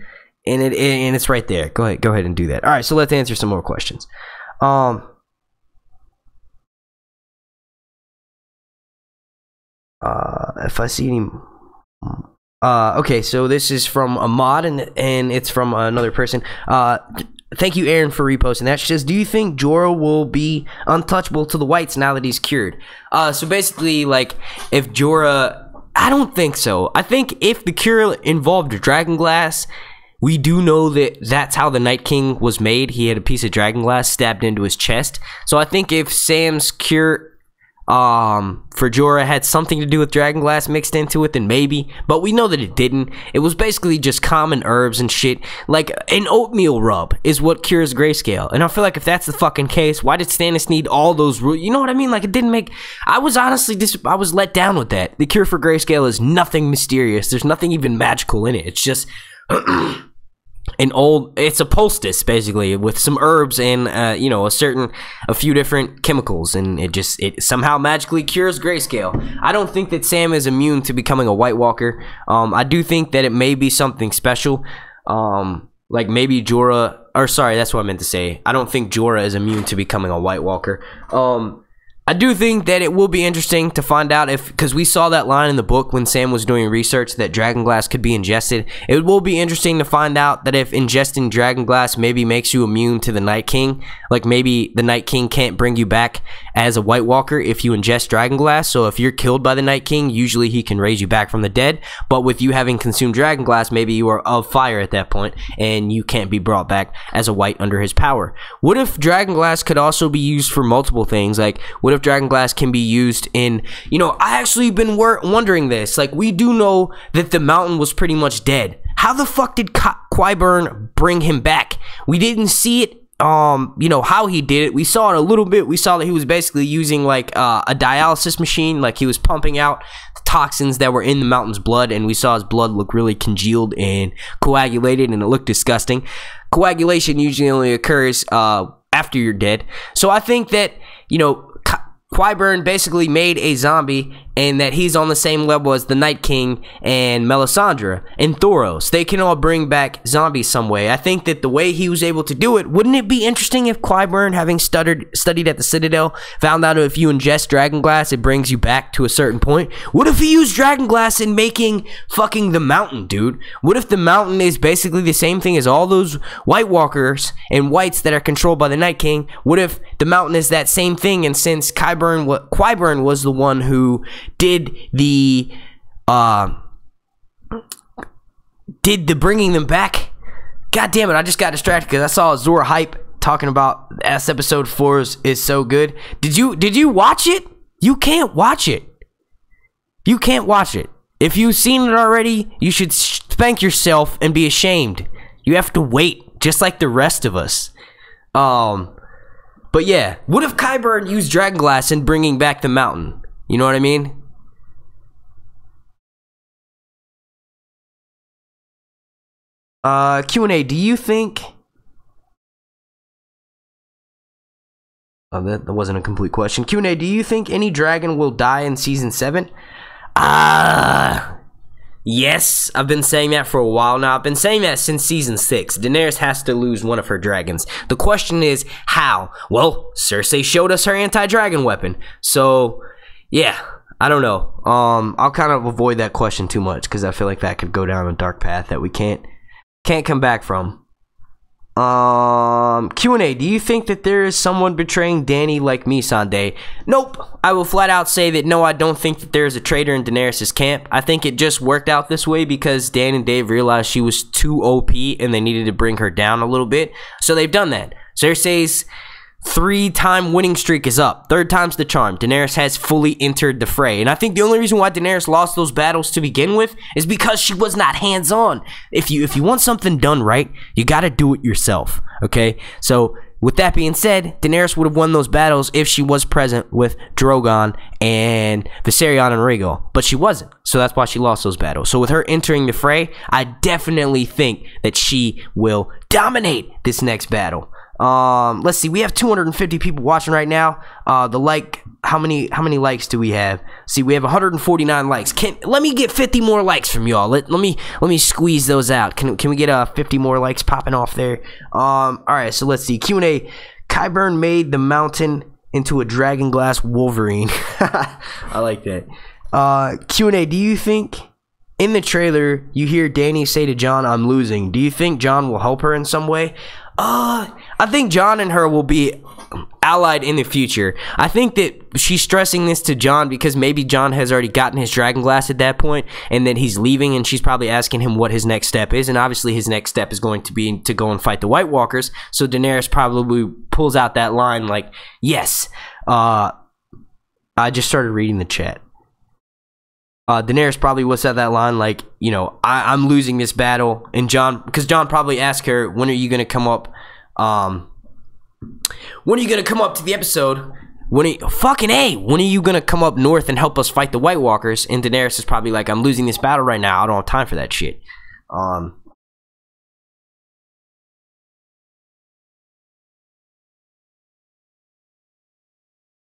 Speaker 1: And it's right there. Go ahead and do that. All right, so let's answer some more questions. If I see any, okay, so this is from a mod, and it's from another person. Thank you, Aaron, for reposting that. She says, do you think Jorah will be untouchable to the whites now that he's cured? So basically, like, if Jorah, I don't think so. I think if the cure involved dragonglass, we do know that that's how the Night King was made. He had a piece of dragonglass stabbed into his chest. So I think if Sam's cure for Jorah had something to do with dragonglass mixed into it, then maybe. But we know that it didn't. It was basically just common herbs and shit. Like an oatmeal rub is what cures grayscale. And I feel like if that's the fucking case, why did Stannis need all those rules? You know what I mean? Like it didn't make... I was honestly I was let down with that. The cure for grayscale is nothing mysterious. There's nothing even magical in it. It's just... it's a poultice basically with some herbs and you know, a few different chemicals, and it somehow magically cures grayscale. I don't think that Sam is immune to becoming a White Walker. I do think that it may be something special, like maybe Jorah, or sorry, that's what I meant to say. I don't think Jorah is immune to becoming a White Walker. I do think that it will be interesting to find out if, because we saw that line in the book when Sam was doing research that dragonglass could be ingested. It will be interesting to find out that if ingesting dragonglass maybe makes you immune to the Night King. Like maybe the Night King can't bring you back as a White Walker if you ingest dragonglass. So if you're killed by the Night King, usually he can raise you back from the dead. But with you having consumed dragonglass, maybe you are of fire at that point and you can't be brought back as a White under his power. What if dragonglass could also be used for multiple things? Like what if dragonglass can be used in, you know, I actually been wondering this. Like, we do know that the mountain was pretty much dead. How the fuck did Qyburn bring him back? We didn't see it, you know, how he did it. We saw it a little bit. We saw that he was basically using like a dialysis machine. Like he was pumping out the toxins that were in the mountain's blood, and we saw his blood look really congealed and coagulated, and it looked disgusting. Coagulation usually only occurs after you're dead. So I think that, you know, Qyburn basically made a zombie and that he's on the same level as the Night King and Melisandre and Thoros. They can all bring back zombies some way. I think that the way he was able to do it, wouldn't it be interesting if Qyburn, having studied at the Citadel, found out if you ingest dragonglass, it brings you back to a certain point? What if he used dragonglass in making fucking the mountain, dude? What if the mountain is basically the same thing as all those White Walkers and whites that are controlled by the Night King? What if the mountain is that same thing, and since Qyburn was the one who did the bringing them back? God damn it, I just got distracted because I saw Azor Ahai talking about S episode 4 is so good. Did you watch it? You can't watch it. You can't watch it. If you've seen it already, you should spank yourself and be ashamed. You have to wait, just like the rest of us. But yeah, what if Qyburn used dragonglass in bringing back the mountain? You know what I mean? Q&A, do you think... Oh, that wasn't a complete question. Q&A, do you think any dragon will die in Season 7? Yes, I've been saying that for a while now. I've been saying that since Season 6. Daenerys has to lose one of her dragons. The question is, how? Well, Cersei showed us her anti-dragon weapon. So, yeah, I don't know. I'll kind of avoid that question too much, because I feel like that could go down a dark path that we can't come back from. Q&A, do you think that there is someone betraying Dany like Missandei? Nope. I will flat out say that no, I don't think that there is a traitor in Daenerys' camp. I think it just worked out this way because Dan and Dave realized she was too OP and they needed to bring her down a little bit. So they've done that. Cersei's 3-time winning streak is up. 3rd time's the charm. Daenerys has fully entered the fray. And I think the only reason why Daenerys lost those battles to begin with is because she was not hands-on. If you want something done right, you gotta do it yourself. Okay? So, with that being said, Daenerys would have won those battles if she was present with Drogon and Viserion and Rhaegal. But she wasn't. So that's why she lost those battles. So with her entering the fray, I definitely think that she will dominate this next battle. Let's see, we have 250 people watching right now. How many likes do we have? See, we have 149 likes. Let me get 50 more likes from y'all. Let me squeeze those out. Can we get 50 more likes popping off there? All right, so let's see. Q&A. Qyburn made the mountain into a dragonglass Wolverine. I like that. Q&A, do you think in the trailer you hear Dany say to Jon, "I'm losing"? Do you think Jon will help her in some way? I think Jon and her will be allied in the future. I think that she's stressing this to Jon because maybe Jon has already gotten his dragonglass at that point and then he's leaving, and she's probably asking him what his next step is, and obviously his next step is going to be to go and fight the White Walkers. So Daenerys probably pulls out that line like, yes. I just started reading the chat. Daenerys probably was at that line like, you know, I'm losing this battle, and because Jon probably asked her, when are you gonna come up? When are you gonna come up to the episode? When are you gonna come up north and help us fight the White Walkers? And Daenerys is probably like, I'm losing this battle right now. I don't have time for that shit.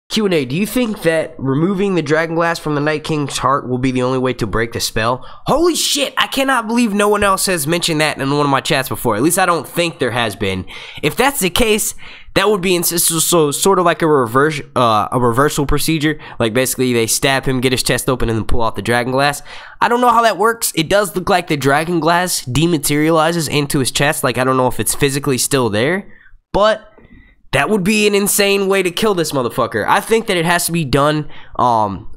Speaker 1: Q&A, do you think that removing the dragonglass from the Night King's heart will be the only way to break the spell? Holy shit, I cannot believe no one else has mentioned that in one of my chats before. At least I don't think there has been. If that's the case, that would be so sort of like a reversal procedure. Like basically they stab him, get his chest open, and then pull out the dragonglass. I don't know how that works. It does look like the dragonglass dematerializes into his chest. Like I don't know if it's physically still there, but that would be an insane way to kill this motherfucker. I think that it has to be done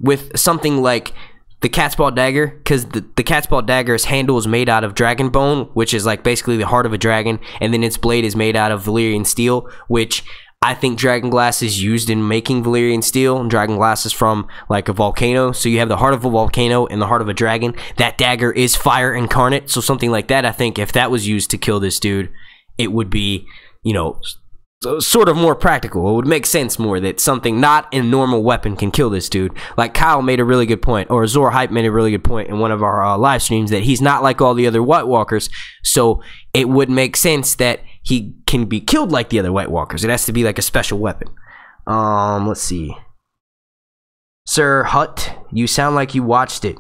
Speaker 1: with something like the Catspaw Dagger, because the Catspaw Dagger's handle is made out of dragon bone, which is like basically the heart of a dragon, and then its blade is made out of Valyrian steel, which I think dragonglass is used in making Valyrian steel, and dragonglass is from like a volcano, so you have the heart of a volcano and the heart of a dragon. That dagger is fire incarnate, so something like that, I think if that was used to kill this dude, it would be, you know, sort of more practical. It would make sense more that something not a normal weapon can kill this dude. Like Kyle made a really good point, or Azor Ahai made a really good point in one of our live streams, that he's not like all the other White Walkers, so it would make sense that he can be killed like the other White Walkers. It has to be like a special weapon. Let's see. Sir Hut, you sound like you watched it.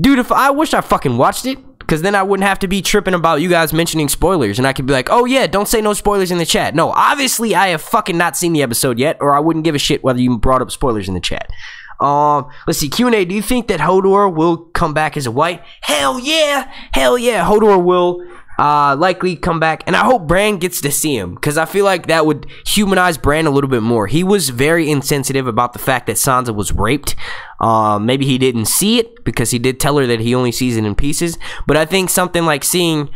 Speaker 1: Dude, if I wish I fucking watched it, because then I wouldn't have to be tripping about you guys mentioning spoilers, and I could be like, oh yeah, don't say no spoilers in the chat. No, obviously I have fucking not seen the episode yet, or I wouldn't give a shit whether you brought up spoilers in the chat. Let's see, Q&A, do you think that Hodor will come back as a white? Hell yeah, Hodor will likely come back, and I hope Bran gets to see him, because I feel like that would humanize Bran a little bit more. He was very insensitive about the fact that Sansa was raped. Maybe he didn't see it, because he did tell her that he only sees it in pieces, but I think something like seeing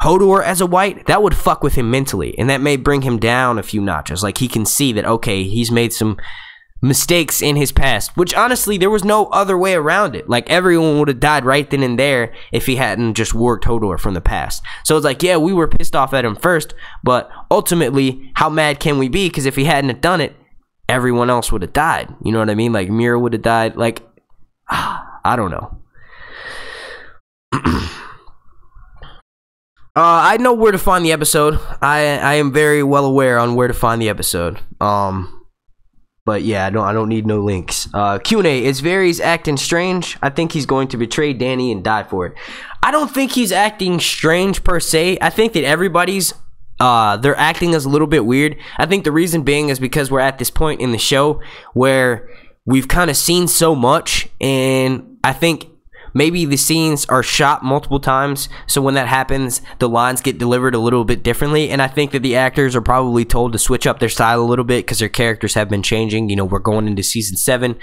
Speaker 1: Hodor as a white, that would fuck with him mentally, and that may bring him down a few notches. Like, he can see that, okay, he's made some mistakes in his past, which honestly there was no other way around it. Like, everyone would have died right then and there if he hadn't just worked Hodor from the past. So it's like, yeah, we were pissed off at him first, but ultimately, how mad can we be? Because if he hadn't have done it, everyone else would have died. You know what I mean? Like, Mira would have died. Like, I don't know. I know where to find the episode. I am very well aware on where to find the episode. But yeah, I don't need no links. Q&A, is Varys acting strange? I think he's going to betray Dany and die for it. I don't think he's acting strange per se. I think that everybody's their acting is a little bit weird. I think the reason being is because we're at this point in the show where we've kind of seen so much, and I think maybe the scenes are shot multiple times, so when that happens, the lines get delivered a little bit differently, and I think that the actors are probably told to switch up their style a little bit because their characters have been changing. You know, we're going into season 7.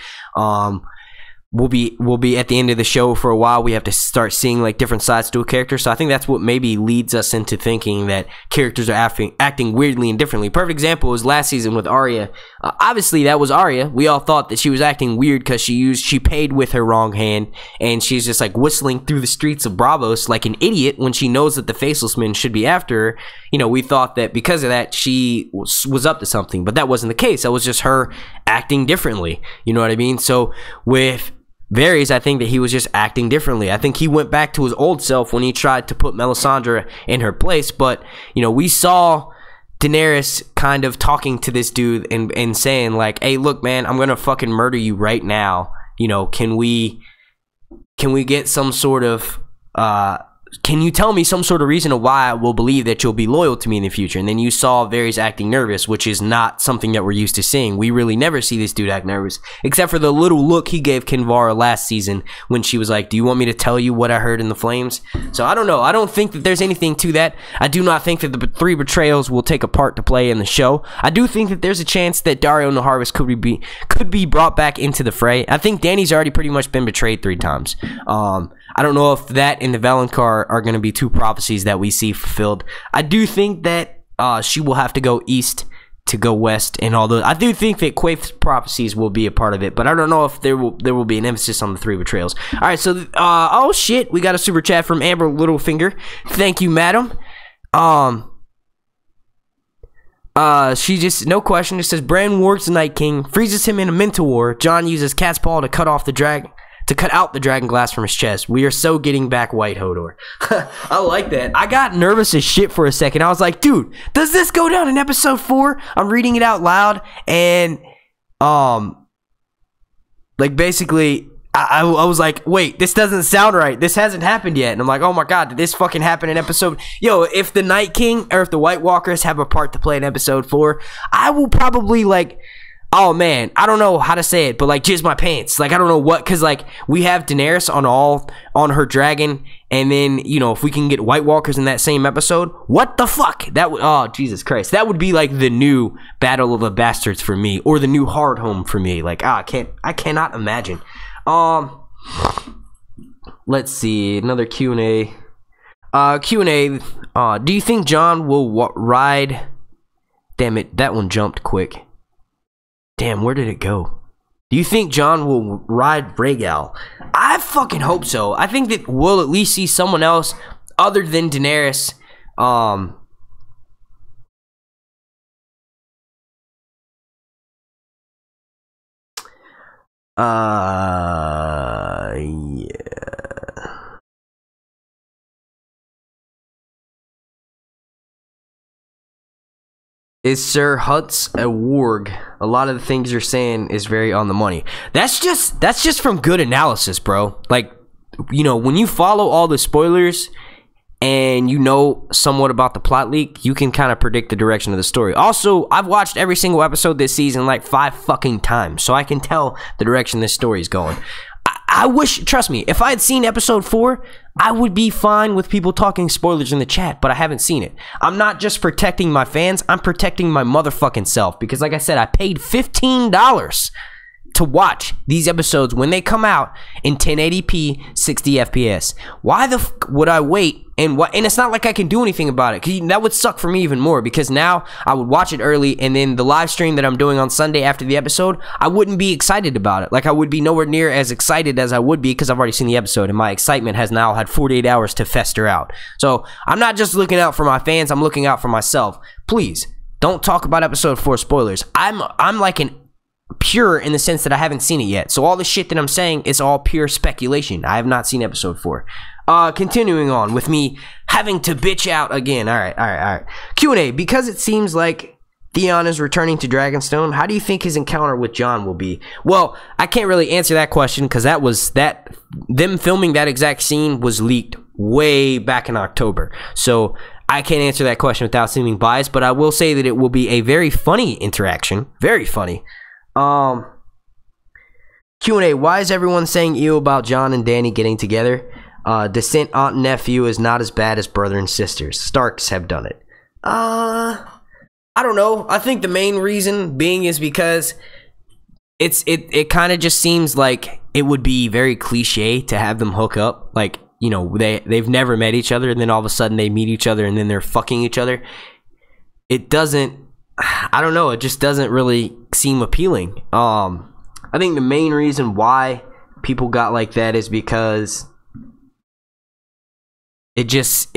Speaker 1: We'll be at the end of the show for a while. We have to start seeing like different sides to a character, so I think that's what maybe leads us into thinking that characters are acting weirdly and differently. Perfect example was last season with Arya. Obviously that was Arya. We all thought that she was acting weird because she paid with her wrong hand, and she's just like whistling through the streets of Braavos like an idiot when she knows that the Faceless Men should be after her. You know, we thought that because of that she was up to something, but that wasn't the case. That was just her acting differently. You know what I mean? So with Varys, I think that he was just acting differently. I think he went back to his old self when he tried to put Melisandre in her place, but you know, we saw Daenerys kind of talking to this dude and saying like, hey, look, man, I'm gonna fucking murder you right now. You know, can we get some sort of can you tell me some sort of reason of why I will believe that you'll be loyal to me in the future? And then you saw Varys acting nervous, which is not something that we're used to seeing. We really never see this dude act nervous, except for the little look he gave Kinvara last season when she was like, do you want me to tell you what I heard in the flames? So I don't know. I don't think that there's anything to that. I do not think that the 3 betrayals will take a part to play in the show. I do think that there's a chance that Daario Naharis could be brought back into the fray. I think Dany's already pretty much been betrayed 3 times. I don't know if that and the Valonqar are going to be 2 prophecies that we see fulfilled. I do think that she will have to go east to go west, and all those. I do think that Quaith's prophecies will be a part of it, but I don't know if there will be an emphasis on the 3 betrayals. All right, so oh shit, we got a super chat from Amber Littlefinger. Thank you, madam. She just, no question, just says Bran wargs the Night King, freezes him in a mental war. Jon uses Catspaw to cut out the dragon glass from his chest. We are so getting back White Hodor. I like that. I got nervous as shit for a second. I was like, dude, does this go down in episode 4? I'm reading it out loud, and like basically I was like, wait, this doesn't sound right. This hasn't happened yet. And I'm like, oh my god, did this fucking happen in episode? Yo, if the Night King or if the White Walkers have a part to play in episode 4, I will probably like, oh man, I don't know how to say it, but like jizz my pants. Like I don't know what, cause like we have Daenerys on her dragon, and then you know if we can get White Walkers in that same episode, what the fuck? That would, oh Jesus Christ, that would be like the new Battle of the Bastards for me, or the new Hardhome for me. Like I cannot imagine. Let's see, another Q&A. Do you think Jon will ride? Damn it, that one jumped quick. Damn, where did it go? Do you think Jon will ride Rhaegal? I fucking hope so. I think that we'll at least see someone else other than Daenerys. Yeah. Is Sir Hutz a warg? A lot of the things you're saying is very on the money. That's just from good analysis, bro. Like, you know, when you follow all the spoilers and you know somewhat about the plot leak, you can kind of predict the direction of the story. Also, I've watched every single episode this season like 5 fucking times, so I can tell the direction this story is going. I wish, trust me, if I had seen episode 4, I would be fine with people talking spoilers in the chat, but I haven't seen it. I'm not just protecting my fans, I'm protecting my motherfucking self, because like I said, I paid $15 to watch these episodes when they come out in 1080p 60 FPS. Why the fuck would I wait? And it's not like I can do anything about it, because that would suck for me even more, because now I would watch it early, and then the live stream that I'm doing on Sunday after the episode, I wouldn't be excited about it. Like, I would be nowhere near as excited as I would be, because I've already seen the episode, and my excitement has now had 48 hours to fester out. So I'm not just looking out for my fans, I'm looking out for myself. Please don't talk about episode 4 spoilers. I'm like an pure in the sense that I haven't seen it yet, so all the shit that I'm saying is all pure speculation. I have not seen episode 4. Continuing on with me having to bitch out again. All right. Q&A. Because it seems like Theon is returning to Dragonstone, how do you think his encounter with Jon will be? Well, I can't really answer that question, because them filming that exact scene was leaked way back in October. So I can't answer that question without seeming biased, but I will say that it will be a very funny interaction. Very funny. Q&A. Why is everyone saying ew about Jon and Dany getting together? Descent aunt and nephew is not as bad as brother and sisters. Starks have done it. I don't know. I think the main reason being is because it kind of just seems like it would be very cliche to have them hook up. Like, you know, they've never met each other, and then all of a sudden they meet each other, and then they're fucking each other. It doesn't, I don't know, it just doesn't really seem appealing. I think the main reason why people got like that is because it just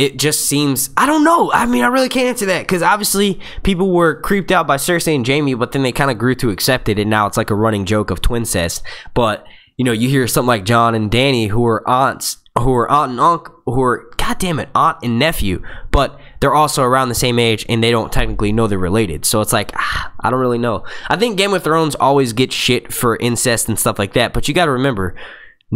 Speaker 1: seems, I don't know. I mean, I really can't answer that, because obviously people were creeped out by Cersei and Jaime, but then they kind of grew to accept it, and now it's like a running joke of twincest. But, you know, you hear something like Jon and Dany, who are aunt and uncle, who are, goddammit, aunt and nephew, but they're also around the same age, and they don't technically know they're related. So it's like, I don't really know. I think Game of Thrones always gets shit for incest and stuff like that, but you gotta remember,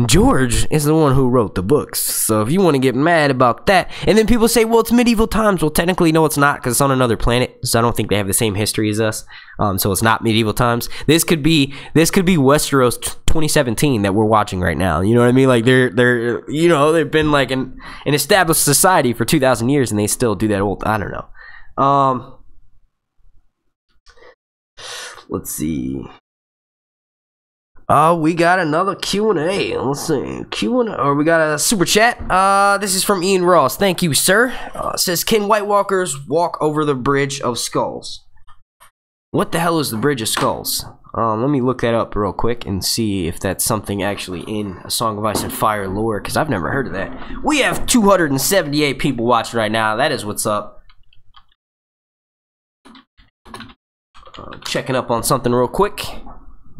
Speaker 1: George is the one who wrote the books. So if you want to get mad about that, and then people say, well, it's medieval times. Well, technically, no, it's not, because it's on another planet. So I don't think they have the same history as us. So it's not medieval times. This could be Westeros 2017 that we're watching right now. You know what I mean? Like, they're you know, they've been like an established society for 2,000 years, and they still do that old, I don't know. Let's see. We got another Q&A. Let's see. Q&A, or we got a super chat. This is from Ian Ross. Thank you, sir. It says, can White Walkers walk over the Bridge of Skulls? What the hell is the Bridge of Skulls? Let me look that up real quick and see if that's something actually in A Song of Ice and Fire lore, because I've never heard of that. We have 278 people watching right now. That is what's up. Checking up on something real quick.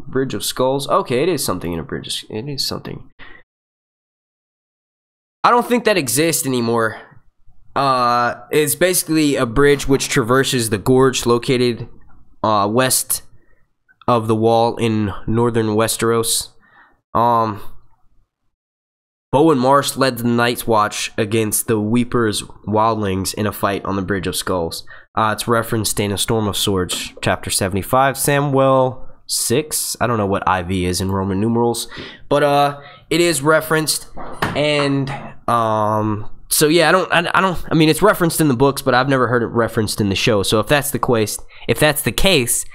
Speaker 1: Bridge of Skulls. Okay, it is something in a bridge. It is something. I don't think that exists anymore. It's basically a bridge which traverses the gorge located west of the wall in northern Westeros. Bowen Marsh led the Night's Watch against the Weeper's wildlings in a fight on the Bridge of Skulls. It's referenced in A Storm of Swords, chapter 75. Samuel 6. I don't know what IV is in Roman numerals, but it is referenced, and so yeah, I mean, it's referenced in the books, but I've never heard it referenced in the show. So if that's the case,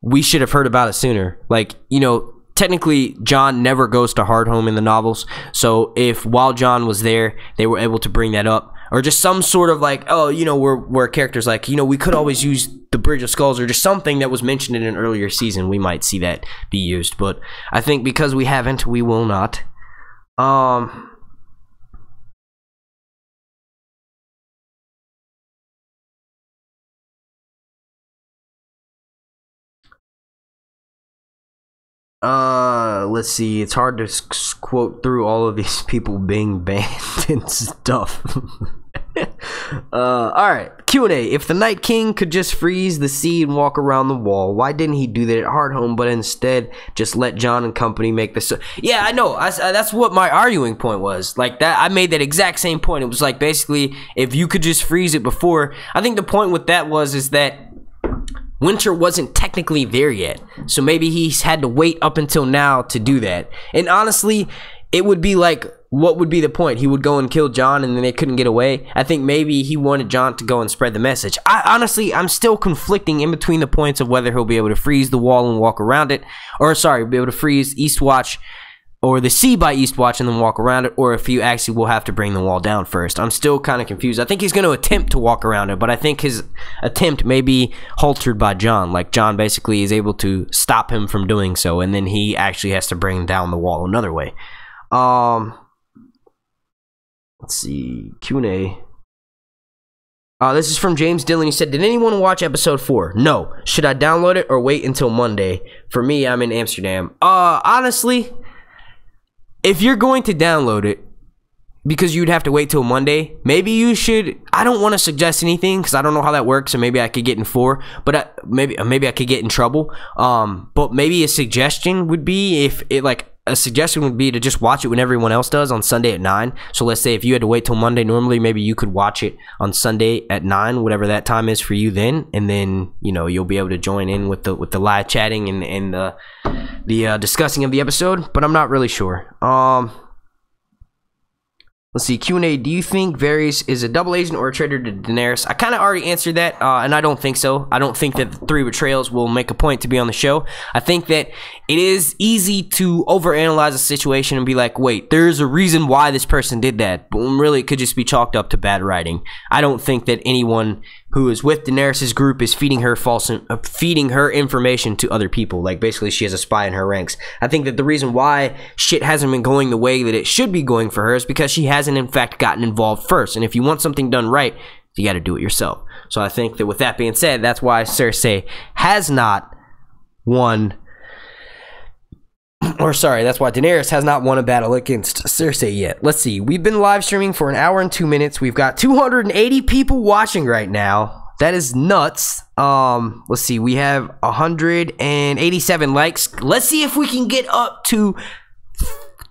Speaker 1: we should have heard about it sooner. Like, you know, technically Jon never goes to Hardhome in the novels, so if while Jon was there they were able to bring that up, or just some sort of like, oh, you know, where characters like, you know, we could always use the Bridge of Skulls, or just something that was mentioned in an earlier season, we might see that be used. But I think because we haven't, we will not. Let's see, it's hard to quote through all of these people being banned and stuff. All right, Q&A. If the Night King could just freeze the sea and walk around the wall, why didn't he do that at Hardhome, but instead just let Jon and company make this? Yeah, I know. That's what my arguing point was. Like that, I made that exact same point. It was like basically, if you could just freeze it before. I think the point with that is that winter wasn't technically there yet, so maybe he's had to wait up until now to do that. And honestly, it would be like, what would be the point? He would go and kill Jon and then they couldn't get away. I think maybe he wanted Jon to go and spread the message. I'm still conflicting in between the points of whether he'll be able to freeze the wall and walk around it, or sorry, be able to freeze Eastwatch or the sea by Eastwatch and then walk around it, or if you actually will have to bring the wall down first. I'm still kind of confused. I think he's going to attempt to walk around it, but I think his attempt may be halted by Jon. Like Jon basically is able to stop him from doing so, and then he actually has to bring down the wall another way. Let's see, Q&A. This is from James Dillon. He said, did anyone watch episode 4? No. Should I download it or wait until Monday? For me, I'm in Amsterdam. Honestly, if you're going to download it, because you'd have to wait till Monday, maybe you should. I don't want to suggest anything because I don't know how that works, so maybe I could get in 4, but maybe I could get in trouble. But maybe a suggestion would be to just watch it when everyone else does on Sunday at 9. So let's say if you had to wait till Monday, normally maybe you could watch it on Sunday at 9, whatever that time is for you then, and then you'll be able to join in with the live chatting and the discussing of the episode. But I'm not really sure. Let's see, Q&A. Do you think Varys is a double agent or a traitor to Daenerys? I kind of already answered that, and I don't think so. I don't think that the 3 betrayals will make a point to be on the show. I think that it is easy to overanalyze a situation and be like, wait, there's a reason why this person did that. But really, it could just be chalked up to bad writing. I don't think that anyone who is with Daenerys' group is feeding her information to other people. Like, basically, she has a spy in her ranks. I think that the reason why shit hasn't been going the way that it should be going for her is because she hasn't, in fact, gotten involved first. And if you want something done right, you got to do it yourself. So I think that with that being said, that's why Cersei has not won... that's why Daenerys has not won a battle against Cersei yet. Let's see. We've been live streaming for an hour and 2 minutes. We've got 280 people watching right now. That is nuts. Let's see. We have 187 likes. Let's see if we can get up to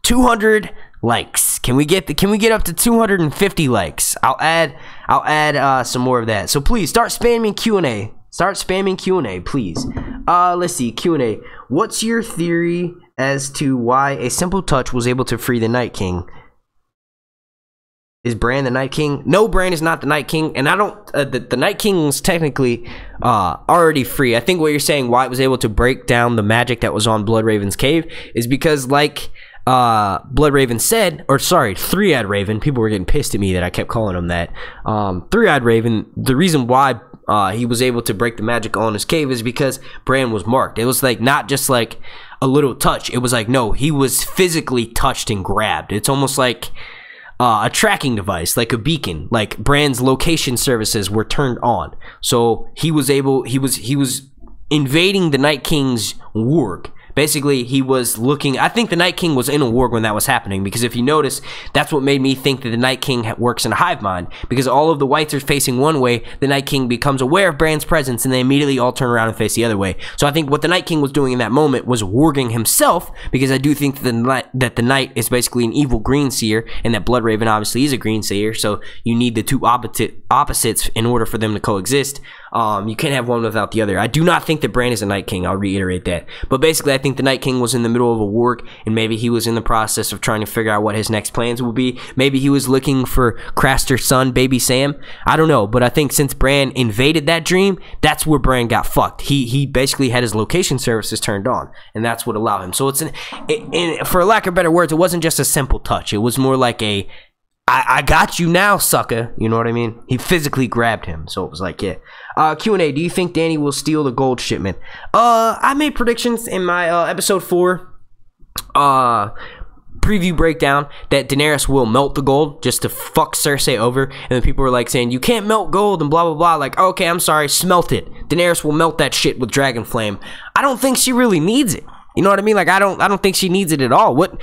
Speaker 1: 200 likes. Can we get up to 250 likes? I'll add some more of that. So please start spamming Q&A. Start spamming Q&A, please. Let's see. Q&A. What's your theory as to why a simple touch was able to free the Night King? Is Bran the Night King? No, Bran is not the Night King, and I don't. The Night King was technically already free. I think what you're saying, why it was able to break down the magic that was on Bloodraven's cave, is because, like Bloodraven said, or sorry, Three-Eyed Raven. People were getting pissed at me that I kept calling him that. Three-Eyed Raven. The reason why he was able to break the magic on his cave is because Bran was marked. It was like not just like a little touch. It was like, no, he was physically touched and grabbed. It's almost like a tracking device, like a beacon. Like Bran's location services were turned on, so he was invading the Night King's warg. Basically, he was looking... I think the Night King was in a warg when that was happening, because if you notice, that's what made me think that the Night King works in a hive mind, because all of the whites are facing one way, the Night King becomes aware of Bran's presence, and they immediately all turn around and face the other way. So I think what the Night King was doing in that moment was warging himself, because I do think that the Night is basically an evil green seer, and that Bloodraven obviously is a green seer, so you need the two opposites in order for them to coexist. You can't have one without the other. I do not think that Bran is a Night King. I'll reiterate that. But basically, I think the Night King was in the middle of a warg, and maybe he was in the process of trying to figure out what his next plans would be. Maybe he was looking for Craster's son, Baby Sam. I don't know. But I think since Bran invaded that dream, that's where Bran got fucked. He basically had his location services turned on, and that's what allowed him. So for lack of better words, it wasn't just a simple touch. It was more like a... I got you now, sucker. You know what I mean? He physically grabbed him. So it was like, yeah. Q&A, do you think Dany will steal the gold shipment? I made predictions in my episode 4 preview breakdown that Daenerys will melt the gold just to fuck Cersei over. And then people were like saying, you can't melt gold and blah, blah, blah. Like, okay, I'm sorry, smelt it. Daenerys will melt that shit with Dragon Flame. I don't think she really needs it. You know what I mean? Like, I don't think she needs it at all. What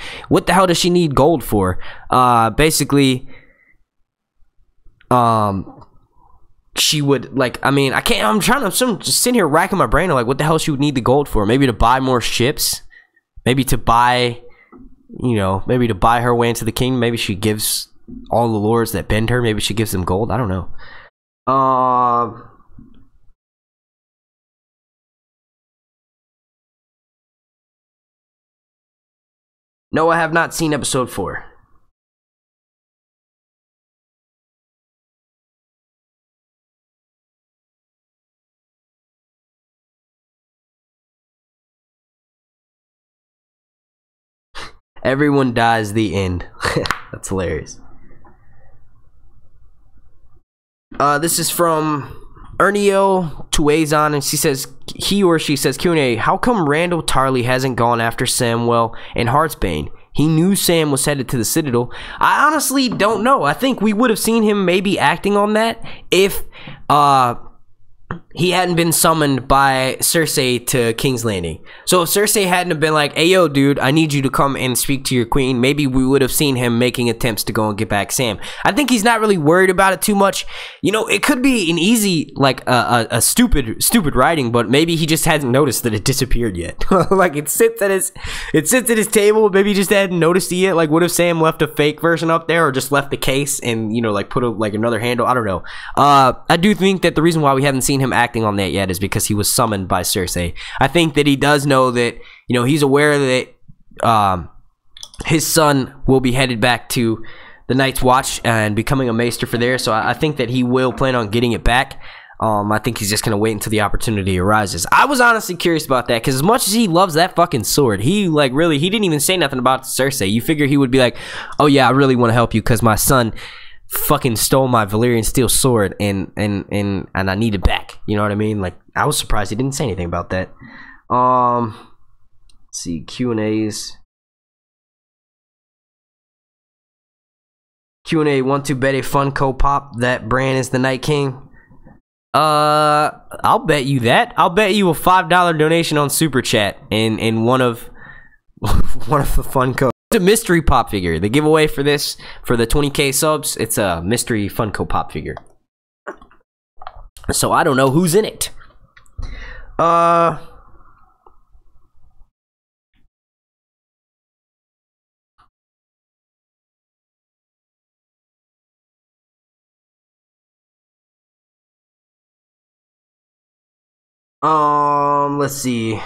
Speaker 1: the hell does she need gold for? Basically, she would, like, I mean, I'm just sitting here racking my brain, like, what the hell she would need the gold for? Maybe to buy more ships, maybe to buy, you know, maybe to buy her way into the kingdom. Maybe she gives all the lords that bend her, maybe she gives them gold. I don't know. No, I have not seen episode 4. Everyone dies, the end. That's hilarious. This is from Ernio Tuazon, and she says, she says, Q&A, how come Randall Tarly hasn't gone after Samwell and Heartsbane? He knew Sam was headed to the Citadel. I honestly don't know. I think we would have seen him maybe acting on that if he hadn't been summoned by Cersei to King's Landing. So if Cersei hadn't have been like, hey yo dude, I need you to come and speak to your queen, maybe we would have seen him making attempts to go and get back Sam. I think he's not really worried about it too much. You know, it could be an easy, like a stupid writing, but maybe he just hasn't noticed that it disappeared yet. Like it sits at his table, maybe he just hadn't noticed it yet. Like what if Sam left a fake version up there, or just left the case and, you know, like put like another handle? I don't know. I do think that the reason why we haven't seen him acting on that yet is because he was summoned by Cersei. I think that he does know that, you know, he's aware that his son will be headed back to the Night's Watch and becoming a maester for there. So I think that he will plan on getting it back. I think he's just gonna wait until the opportunity arises. I was honestly curious about that, because as much as he loves that fucking sword, he like really, he didn't even say nothing about Cersei. You figure he would be like, oh yeah, I really want to help you because my son fucking stole my Valyrian steel sword and I need it back. You know what I mean? Like, I was surprised he didn't say anything about that. Let's see, Q&As. Q&A, want to bet a Funko Pop that Bran is the Night King? I'll bet you that. I'll bet you a $5 donation on Super Chat in one of the Funko. It's a mystery pop figure. The giveaway for this, for the 20k subs, it's a mystery Funko Pop figure. So I don't know who's in it. Let's see.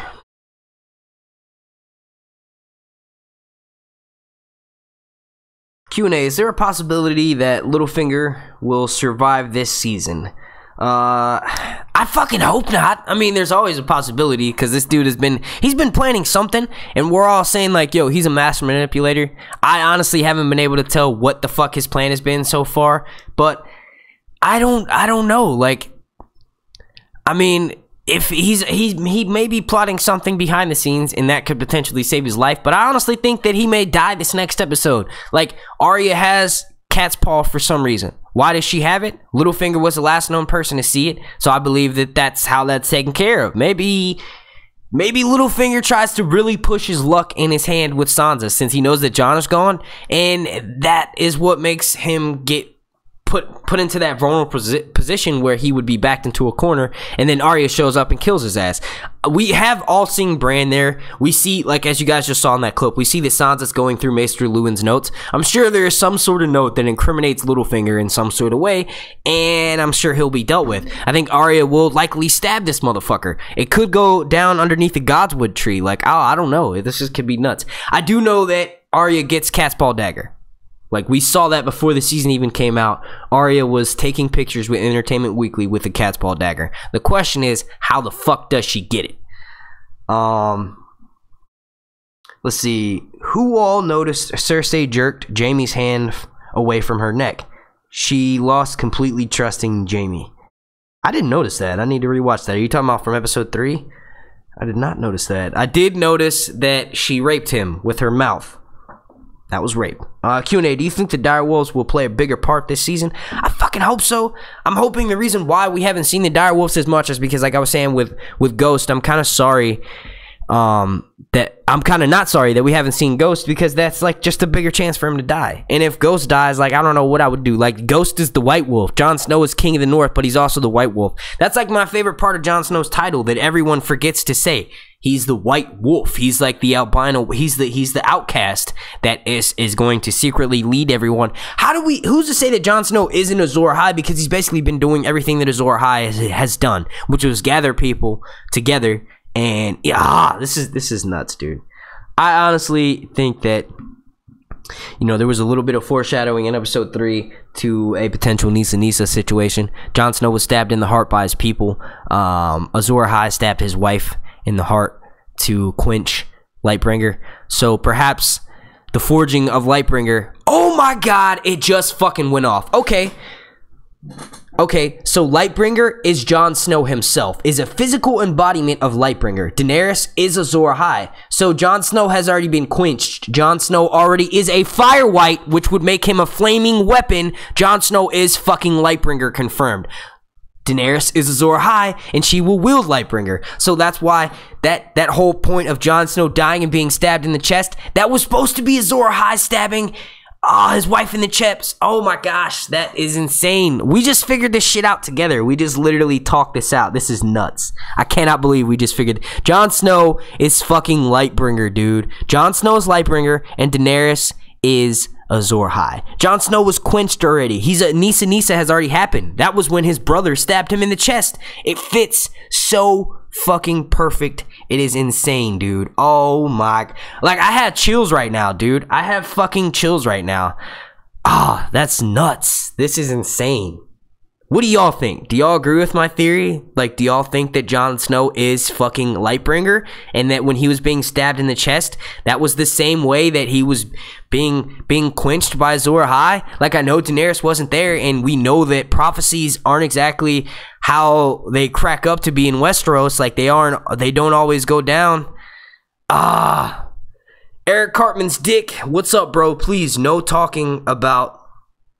Speaker 1: Q&A, is there a possibility that Littlefinger will survive this season? I fucking hope not. I mean, there's always a possibility, because this dude he's been planning something, and we're all saying like, yo, he's a master manipulator. I honestly haven't been able to tell what the fuck his plan has been so far, but I don't know. Like, I mean, if he may be plotting something behind the scenes, and that could potentially save his life, but I honestly think that he may die this next episode. Like, Arya has Catspaw for some reason. Why does she have it? Littlefinger was the last known person to see it, so I believe that that's how that's taken care of. Maybe Littlefinger tries to really push his luck in his hand with Sansa, since he knows that Jon is gone, and that is what makes him get put into that vulnerable position where he would be backed into a corner, and then Arya shows up and kills his ass. We have all seen Bran there. We see, like, as you guys just saw in that clip, we see that Sansa's going through Maester Luwin's notes. I'm sure there is some sort of note that incriminates Littlefinger in some sort of way, and I'm sure he'll be dealt with. I think Arya will likely stab this motherfucker. It could go down underneath the Godswood tree. Like, oh, I don't know. This just could be nuts. I do know that Arya gets Catspaw Dagger. Like, we saw that before the season even came out. Arya was taking pictures with Entertainment Weekly with the Catspaw Dagger. The question is, how the fuck does she get it? Let's see. Who all noticed Cersei jerked Jaime's hand away from her neck? She lost completely trusting Jaime. I didn't notice that. I need to rewatch that. Are you talking about from episode 3? I did not notice that. I did notice that she raped him with her mouth. That was rape. Q&A, do you think the direwolves will play a bigger part this season? I fucking hope so. I'm hoping the reason why we haven't seen the direwolves as much is because, like I was saying with Ghost, I'm kind of sorry that I'm kind of not sorry that we haven't seen Ghost, because that's like just a bigger chance for him to die. And if Ghost dies, like, I don't know what I would do. Like, Ghost is the White Wolf. Jon Snow is King of the North, but he's also the White Wolf. That's like my favorite part of Jon Snow's title that everyone forgets to say. He's the White Wolf. He's like the albino. He's the outcast that is going to secretly lead everyone. Who's to say that Jon Snow isn't Azor Ahai? Because he's basically been doing everything that Azor Ahai has done, which was gather people together. And yeah, this is nuts, dude. I honestly think that, you know, there was a little bit of foreshadowing in episode 3 to a potential Nissa situation. Jon Snow was stabbed in the heart by his people. Azor Ahai stabbed his wife in the heart to quench Lightbringer. So perhaps the forging of Lightbringer. Oh my god, it just fucking went off. Okay, so Lightbringer is Jon Snow himself, is a physical embodiment of Lightbringer. Daenerys is Azor Ahai. So Jon Snow has already been quenched. Jon Snow already is a fire wight, which would make him a flaming weapon. Jon Snow is fucking Lightbringer confirmed. Daenerys is Azor Ahai, and she will wield Lightbringer. So that's why that whole point of Jon Snow dying and being stabbed in the chest, that was supposed to be Azor Ahai stabbing his wife in the chest. Oh my gosh, that is insane. We just figured this shit out together. We just literally talked this out. This is nuts. I cannot believe we just figured. Jon Snow is fucking Lightbringer, dude. Jon Snow is Lightbringer, and Daenerys is Azor Ahai. Jon Snow was quenched already. Nissa has already happened. That was when his brother stabbed him in the chest. It fits so fucking perfect. It is insane, dude. Oh my, like, I have chills right now, dude. I have fucking chills right now. Ah, that's nuts. This is insane. What do y'all think? Do y'all agree with my theory? Like, do y'all think that Jon Snow is fucking Lightbringer, and that when he was being stabbed in the chest, that was the same way that he was being quenched by Azor Ahai? Like, I know Daenerys wasn't there, and we know that prophecies aren't exactly how they crack up to be in Westeros. Like, they don't always go down. Eric Cartman's dick, what's up, bro? Please, no talking about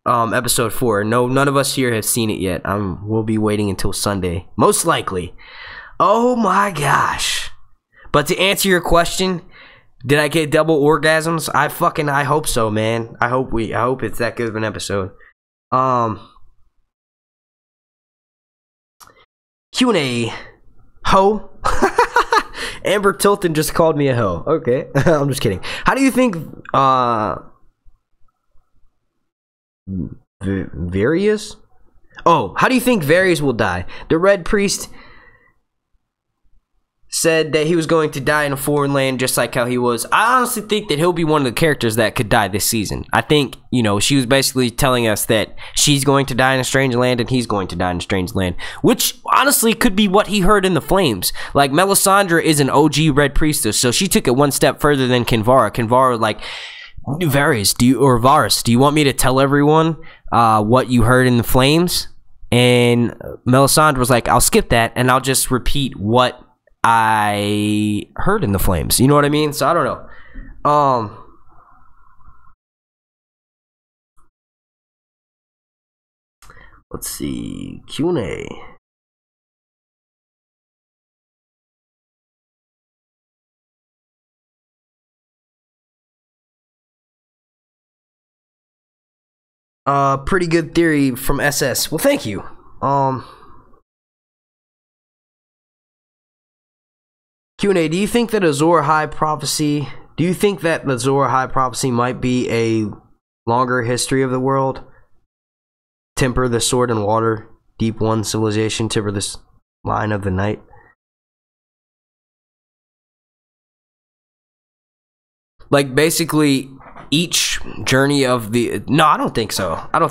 Speaker 1: episode 4. No, none of us here have seen it yet. We'll be waiting until Sunday, most likely. Oh my gosh. But to answer your question, did I get double orgasms? I hope so, man. I hope it's that good of an episode. Q&A. Ho. Amber Tilton just called me a hoe. Okay. I'm just kidding. How do you think Varys? Oh, how do you think Varys will die? The Red Priest said that he was going to die in a foreign land, just like how he was. I honestly think that he'll be one of the characters that could die this season. I think, you know, she was basically telling us that she's going to die in a strange land and he's going to die in a strange land, which honestly could be what he heard in the flames. Like, Melisandre is an OG Red Priestess, so she took it one step further than Kinvara. Kinvara, like, Varys, Varys, do you want me to tell everyone what you heard in the flames? And Melisandre was like, I'll skip that and I'll just repeat what I heard in the flames. You know what I mean? So I don't know. Let's see. Q&A. Pretty good theory from SS. Well, thank you. Q&A, do you think that Azor Ahai prophecy, might be a longer history of the world? Temper the sword and water, deep one civilization, temper this line of the night. Like, basically, each journey of the... No, I don't think so. I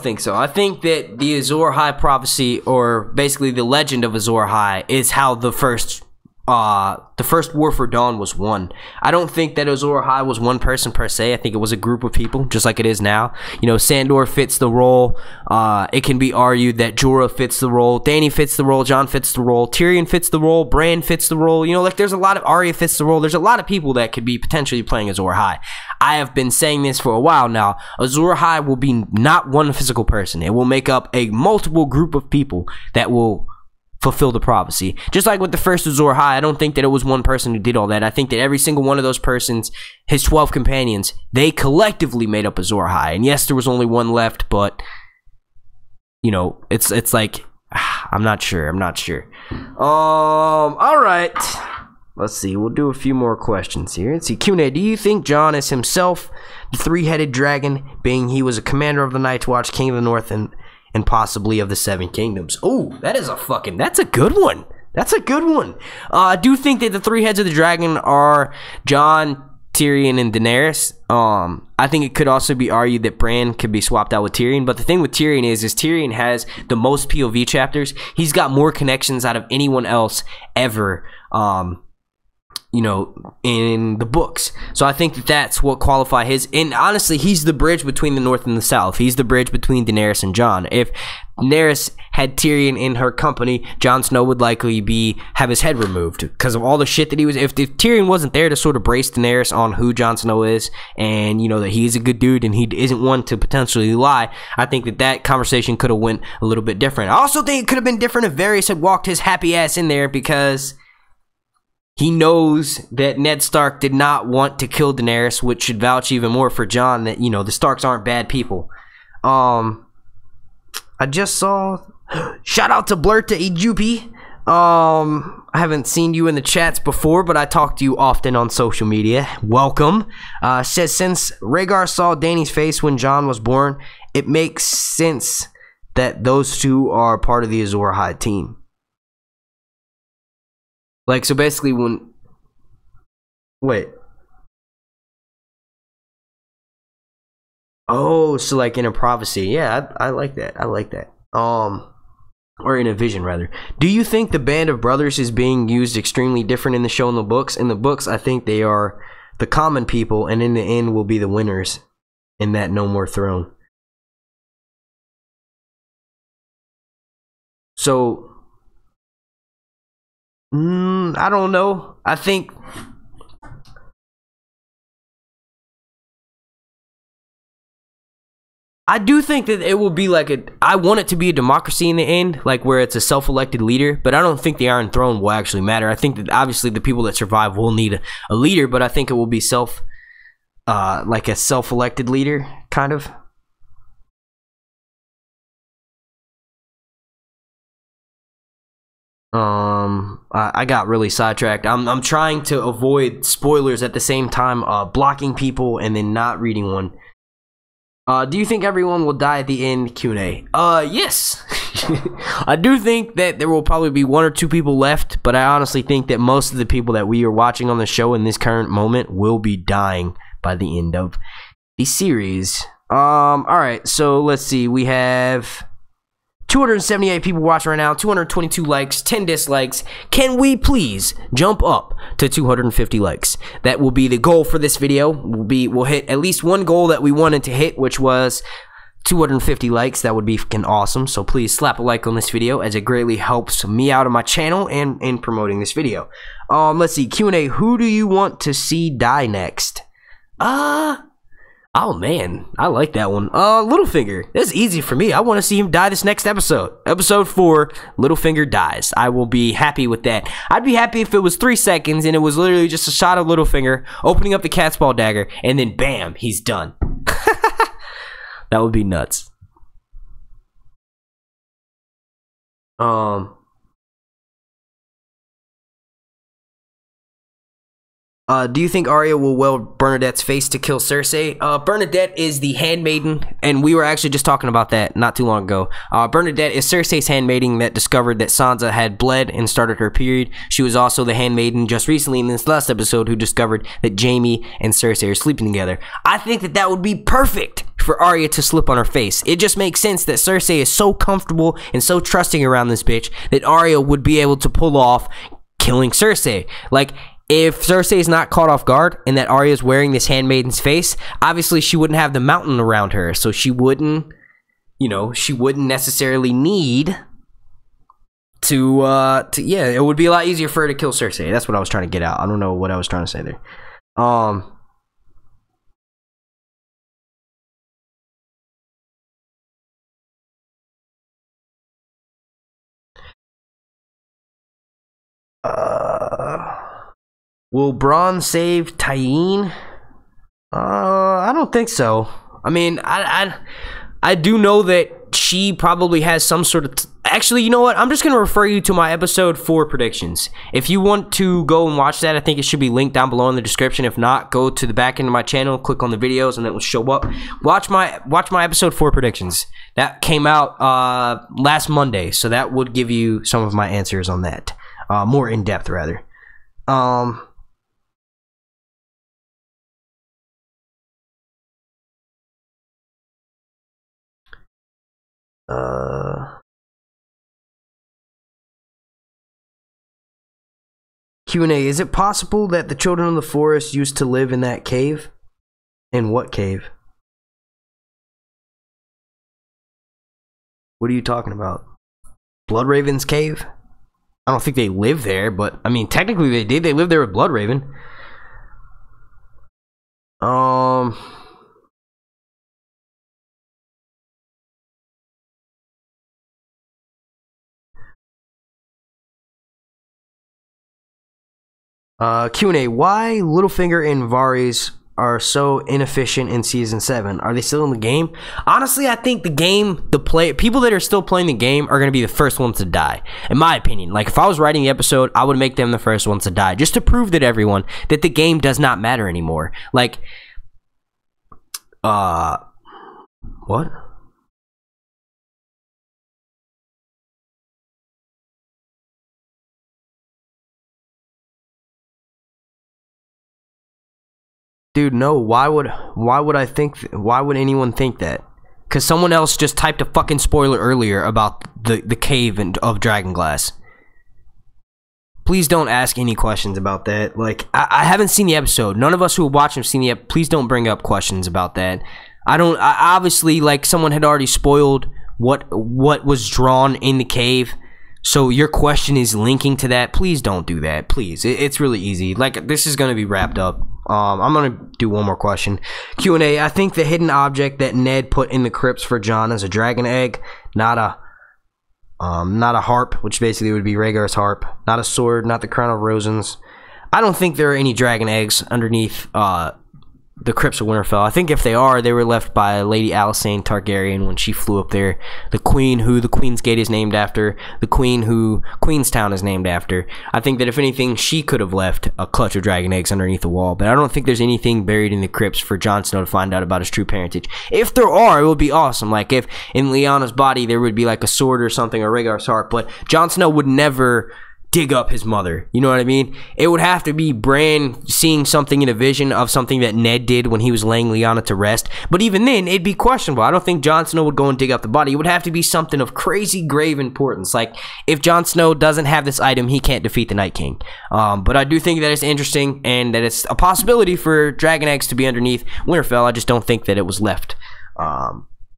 Speaker 1: think that the Azor Ahai prophecy, or basically the legend of Azor Ahai, is how the first War for Dawn was won. I don't think that Azor Ahai was one person per se. I think it was a group of people, just like it is now. You know, Sandor fits the role. It can be argued that Jorah fits the role, Dany fits the role, Jon fits the role, Tyrion fits the role, Bran fits the role. You know, like, there's a lot of... Arya fits the role. There's a lot of people that could be potentially playing Azor Ahai. I have been saying this for a while now. Azor Ahai will be not one physical person. It will make up a multiple group of people that will fulfill the prophecy. Just like with the first Azor Ahai, I don't think that it was one person who did all that. I think that every single one of those persons, his 12 companions, they collectively made up Azor Ahai. And yes, there was only one left, but you know, it's like I'm not sure. All right. Let's see. We'll do a few more questions here. Let's see. Q&A. Do you think Jon is himself the three-headed dragon, being he was a commander of the Night's Watch, king of the North, and possibly of the Seven Kingdoms? Oh, that's a good one. I do think that the three heads of the dragon are Jon, Tyrion, and Daenerys. I think it could also be argued that Bran could be swapped out with Tyrion, but the thing with Tyrion is Tyrion has the most POV chapters. He's got more connections out of anyone else ever, you know, in the books. So I think that that's what qualify his. And honestly, he's the bridge between the North and the South. He's the bridge between Daenerys and Jon. If Daenerys had Tyrion in her company, Jon Snow would likely have his head removed because of all the shit that he was. If Tyrion wasn't there to sort of brace Daenerys on who Jon Snow is, and you know that he's a good dude and he isn't one to potentially lie, I think that conversation could have went a little bit different. I also think it could have been different if Varys had walked his happy ass in there, because he knows that Ned Stark did not want to kill Daenerys, which should vouch even more for Jon that, you know, the Starks aren't bad people. I just saw, shout out to Blurta Ejupi. I haven't seen you in the chats before, but I talk to you often on social media. Welcome. Says, since Rhaegar saw Dany's face when Jon was born, it makes sense that those two are part of the Azor Ahai team. Like, so basically wait. Oh, so like in a prophecy. Yeah, I like that. Or in a vision, rather. Do you think the Band of Brothers is being used extremely different in the show and the books? In the books, I think they are the common people, and in the end will be the winners in that No More Throne. So I don't know. I do think that it will be like I want it to be a democracy in the end, like where it's a self-elected leader, but I don't think the Iron Throne will actually matter. I think that obviously the people that survive will need a leader, but I think it will be like a self-elected leader, kind of. I got really sidetracked. I'm trying to avoid spoilers at the same time, blocking people and then not reading one. Do you think everyone will die at the end? Q&A. Yes. I do think that there will probably be one or two people left, but I honestly think that most of the people that we are watching on the show in this current moment will be dying by the end of the series. Alright, so let's see. We have 278 people watching right now, 222 likes, 10 dislikes. Can we please jump up to 250 likes? That will be the goal for this video. We'll hit at least one goal that we wanted to hit, which was 250 likes. That would be fucking awesome. So please slap a like on this video, as it greatly helps me out on my channel and in promoting this video. Let's see, Q&A. Who do you want to see die next? Oh man, I like that one. Littlefinger. That's easy for me. I want to see him die this next episode. Episode 4, Littlefinger dies. I will be happy with that. I'd be happy if it was 3 seconds and it was literally just a shot of Littlefinger opening up the Catspaw dagger and then bam, he's done. That would be nuts. Do you think Arya will weld Bernadette's face to kill Cersei? Bernadette is the handmaiden, and we were actually just talking about that not too long ago. Bernadette is Cersei's handmaiden that discovered that Sansa had bled and started her period. She was also the handmaiden just recently in this last episode who discovered that Jaime and Cersei are sleeping together. I think that that would be perfect for Arya to slip on her face. It just makes sense that Cersei is so comfortable and so trusting around this bitch that Arya would be able to pull off killing Cersei. Like, if Cersei is not caught off guard and that Arya is wearing this handmaiden's face, obviously she wouldn't have the mountain around her, so she wouldn't, you know, she wouldn't necessarily need to yeah, it would be a lot easier for her to kill Cersei. That's what I was trying to get out. I don't know what I was trying to say there. Will Bronn save Tyene? I don't think so. I mean, I do know that she probably has some sort of... Actually, you know what? I'm just going to refer you to my episode 4 predictions. If you want to go and watch that, I think it should be linked down below in the description. If not, go to the back end of my channel, click on the videos, and it will show up. Watch my episode 4 predictions. That came out last Monday, so that would give you some of my answers on that. More in depth, rather. Q&A, is it possible that the children of the forest used to live in that cave? In what cave? What are you talking about? Bloodraven's cave? I don't think they live there, but I mean, technically they did. They lived there with Bloodraven. Q&A, why Littlefinger and Varys are so inefficient in season 7? Are they still in the game? Honestly, I think people that are still playing the game are going to be the first ones to die, in my opinion. Like, if I was writing the episode, I would make them the first ones to die, just to prove that everyone that the game does not matter anymore. Like, what? Dude, no. Why would anyone think that? Because someone else just typed a fucking spoiler earlier about the cave of Dragonglass. Please don't ask any questions about that. Like, I haven't seen the episode. None of us who watch have seen the episode. Please don't bring up questions about that. I obviously, like, someone had already spoiled what was drawn in the cave. So your question is linking to that. Please don't do that. Please. It's really easy. Like, this is going to be wrapped up. I'm going to do one more question. Q&A, I think the hidden object that Ned put in the crypts for Jon is a dragon egg, not a harp, which basically would be Rhaegar's harp, not a sword, not the crown of Rosens. I don't think there are any dragon eggs underneath the Crypts of Winterfell. I think if they are, they were left by Lady Alysanne Targaryen when she flew up there. The queen who the Queen's Gate is named after, the queen who Queenstown is named after. I think that if anything, she could have left a clutch of dragon eggs underneath the wall, but I don't think there's anything buried in the crypts for Jon Snow to find out about his true parentage. If there are, it would be awesome. Like, if in Lyanna's body there would be like a sword or something, or Rhaegar's harp, but Jon Snow would never dig up his mother. You know what I mean? It would have to be Bran seeing something in a vision of something that Ned did when he was laying Lyanna to rest. But even then, it'd be questionable. I don't think Jon Snow would go and dig up the body. It would have to be something of crazy grave importance. Like, if Jon Snow doesn't have this item, he can't defeat the Night King. But I do think that it's interesting and that it's a possibility for dragon eggs to be underneath Winterfell. I just don't think that it was left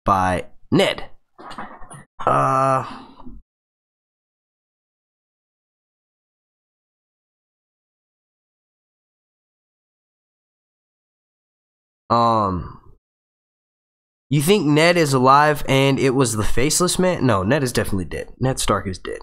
Speaker 1: by Ned. You think Ned is alive and it was the Faceless Man? No, Ned is definitely dead. Ned Stark is dead.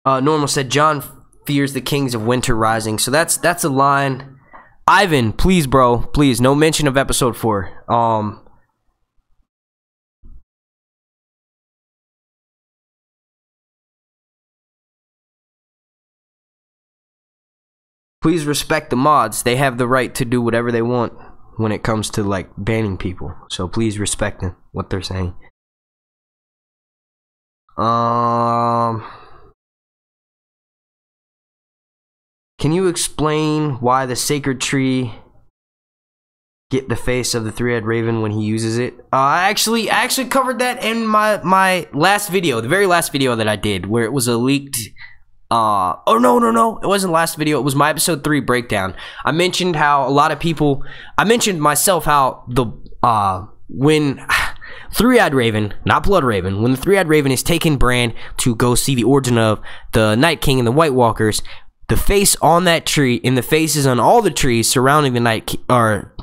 Speaker 1: Normal said Jon fears the Kings of Winter Rising. So that's a line. Ivan, please, bro, please, no mention of episode 4. Please respect the mods. They have the right to do whatever they want when it comes to, like, banning people. So please respect them, what they're saying. Can you explain why the sacred tree get the face of the three-eyed raven when he uses it? I actually covered that in my last video, the very last video that I did, where it was a leaked... oh, no. It wasn't the last video. It was my episode 3 breakdown. I mentioned how a lot of people... I mentioned myself how when Three-Eyed Raven, not Blood Raven, when the Three-Eyed Raven is taking Bran to go see the origin of the Night King and the White Walkers, the face on that tree and the faces on all the trees surrounding the Night or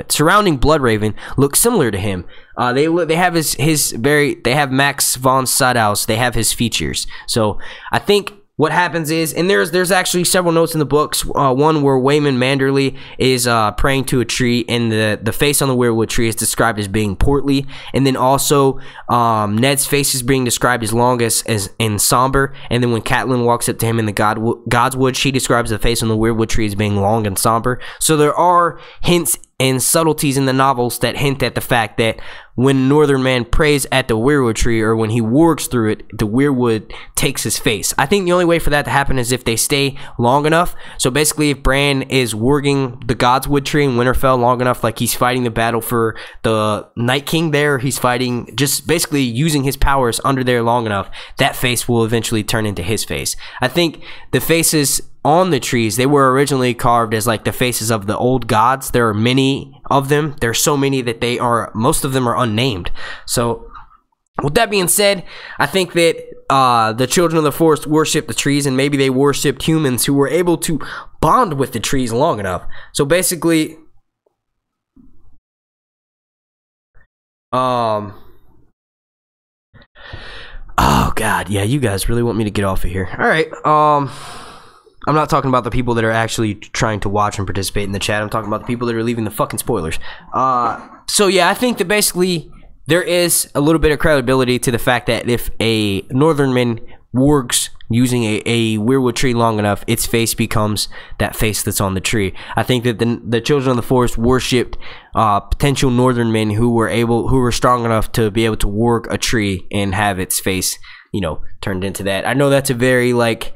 Speaker 1: surrounding Bloodraven look similar to him. They have they have Max von Sydow's, they have his features. So I think what happens is, and there's actually several notes in the books, one where Waymond Manderly is praying to a tree, and the face on the weirwood tree is described as being portly, and then also Ned's face is being described as long as in somber, and then when Catelyn walks up to him in the Godswood, she describes the face on the weirwood tree as being long and somber. So there are hints and subtleties in the novels that hint at the fact that when Northern Man prays at the weirwood tree, or when he wargs through it, the weirwood takes his face. I think the only way for that to happen is if they stay long enough. So basically, if Bran is warging the Godswood tree in Winterfell long enough, like he's fighting the battle for the Night King there, he's fighting, just basically using his powers under there long enough, that face will eventually turn into his face. I think the faces on the trees, they were originally carved as like the faces of the old gods. There are many of them. There's so many that most of them are unnamed. So with that being said, I think that the children of the forest worship the trees, and maybe they worshipped humans who were able to bond with the trees long enough. So basically, oh god, yeah, you guys really want me to get off of here. All right, I'm not talking about the people that are actually trying to watch and participate in the chat. I'm talking about the people that are leaving the fucking spoilers. So yeah, I think that basically there is a little bit of credibility to the fact that if a Northernman wargs using a weirwood tree long enough, its face becomes that face that's on the tree. I think that the children of the forest worshipped potential Northernmen who were strong enough to be able to warg a tree and have its face, you know, turned into that. I know that's a very like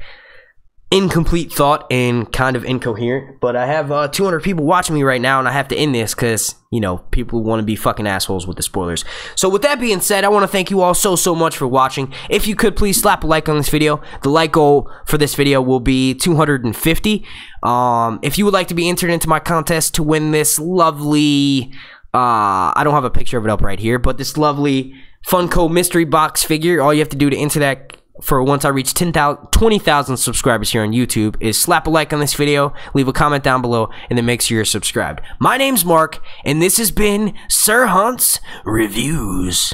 Speaker 1: incomplete thought and kind of incoherent, but I have 200 people watching me right now, and I have to end this because, you know, people want to be fucking assholes with the spoilers. So with that being said, I want to thank you all so much for watching. If you could please slap a like on this video. The like goal for this video will be 250. If you would like to be entered into my contest to win this lovely I don't have a picture of it up right here, but this lovely Funko mystery box figure, all you have to do to enter that for once I reach 20,000 subscribers here on YouTube is slap a like on this video, leave a comment down below, and then make sure you're subscribed. My name's Mark, and this has been Sir Hunt's Reviews.